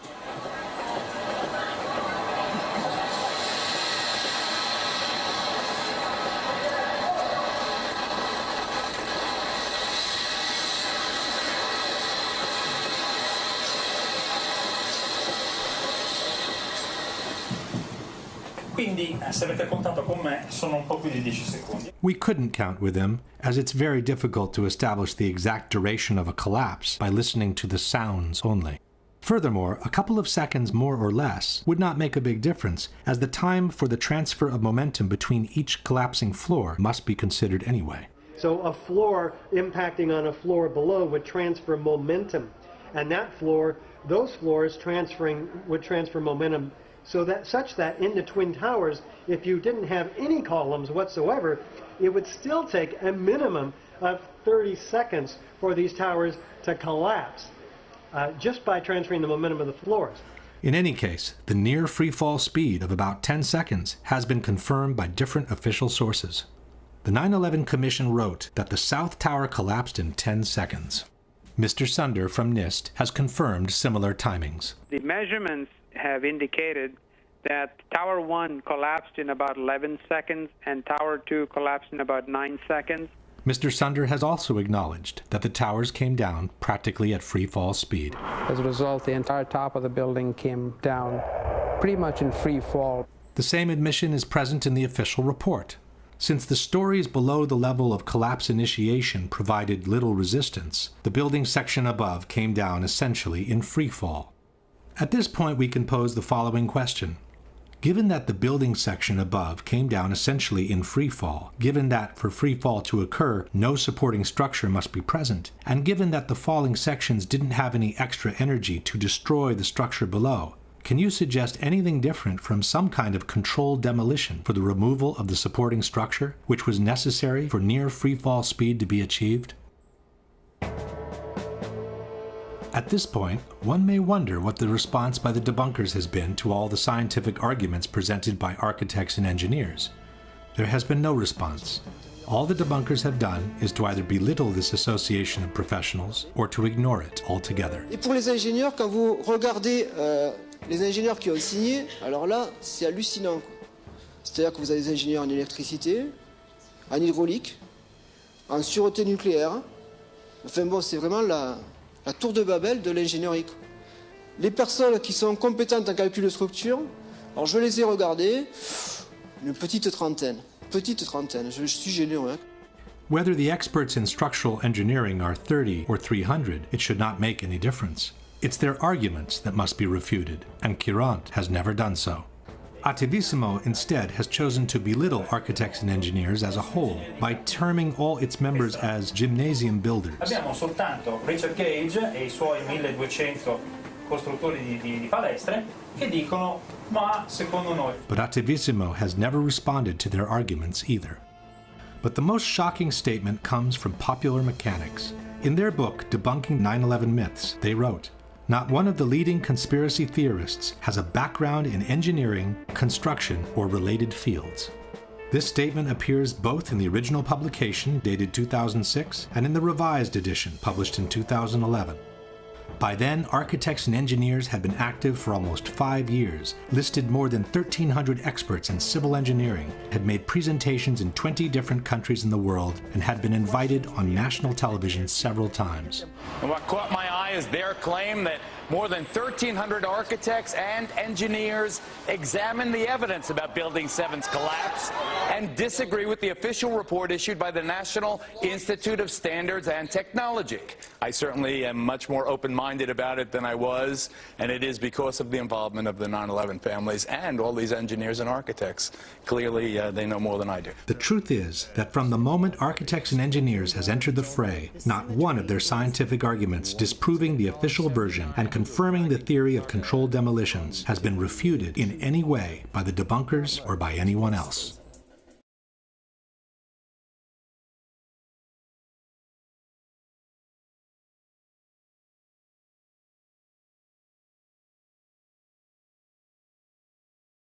Quindi, se avete contato con me, sono un po' più di 10 secondi. We couldn't count with him, as it's very difficult to establish the exact duration of a collapse by listening to the sounds only. Furthermore, a couple of seconds more or less would not make a big difference, as the time for the transfer of momentum between each collapsing floor must be considered anyway. So a floor impacting on a floor below would transfer momentum, and that floor, those floors would transfer momentum such that in the Twin Towers, if you didn't have any columns whatsoever, it would still take a minimum of 30 seconds for these towers to collapse just by transferring the momentum of the floors. In any case, the near freefall speed of about 10 seconds has been confirmed by different official sources. The 9/11 Commission wrote that the South Tower collapsed in 10 seconds. Mr. Sunder from NIST has confirmed similar timings. The measurements have indicated that Tower 1 collapsed in about 11 seconds and Tower 2 collapsed in about 9 seconds. Mr. Sunder has also acknowledged that the towers came down practically at free fall speed. As a result, the entire top of the building came down pretty much in free fall. The same admission is present in the official report. Since the stories below the level of collapse initiation provided little resistance, the building section above came down essentially in free fall. At this point, we can pose the following question. Given that the building section above came down essentially in free fall, given that for free fall to occur, no supporting structure must be present, and given that the falling sections didn't have any extra energy to destroy the structure below, can you suggest anything different from some kind of controlled demolition for the removal of the supporting structure, which was necessary for near free fall speed to be achieved? At this point, one may wonder what the response by the debunkers has been to all the scientific arguments presented by architects and engineers. There has been no response. All the debunkers have done is to either belittle this association of professionals or to ignore it altogether. Et pour les ingénieurs, quand vous regardez les ingénieurs qui ont signé, alors là, c'est hallucinant. C'est-à-dire que vous avez des ingénieurs en électricité, en hydraulique, en sûreté nucléaire. Enfin bon, c'est vraiment la tour de Babel de l'ingénierie. Les personnes qui sont compétentes en calcul de structure, alors je les ai regardées, une petite trentaine, je suis généreux. Hein. Whether the experts in structural engineering are 30 or 300, it should not make any difference. It's their arguments that must be refuted, and Courant has never done so. Attivissimo instead has chosen to belittle architects and engineers as a whole by terming all its members as gymnasium builders. Abbiamo soltanto Richard Gage e I suoi 1200 costruttori di palestre che dicono ma secondo noi. But Attivissimo has never responded to their arguments either. But the most shocking statement comes from Popular Mechanics. In their book, Debunking 9/11 Myths, they wrote, "Not one of the leading conspiracy theorists has a background in engineering, construction, or related fields." This statement appears both in the original publication, dated 2006, and in the revised edition, published in 2011. By then, architects and engineers had been active for almost 5 years, listed more than 1,300 experts in civil engineering, had made presentations in 20 different countries in the world, and had been invited on national television several times. And what caught my eye is their claim that more than 1,300 architects and engineers examined the evidence about Building 7's collapse and disagree with the official report issued by the National Institute of Standards and Technology. I certainly am much more open-minded about it than I was, and it is because of the involvement of the 9/11 families and all these engineers and architects. Clearly, they know more than I do. The truth is that from the moment architects and engineers has entered the fray, not one of their scientific arguments disproving the official version and confirming the theory of controlled demolitions has been refuted in any way by the debunkers or by anyone else.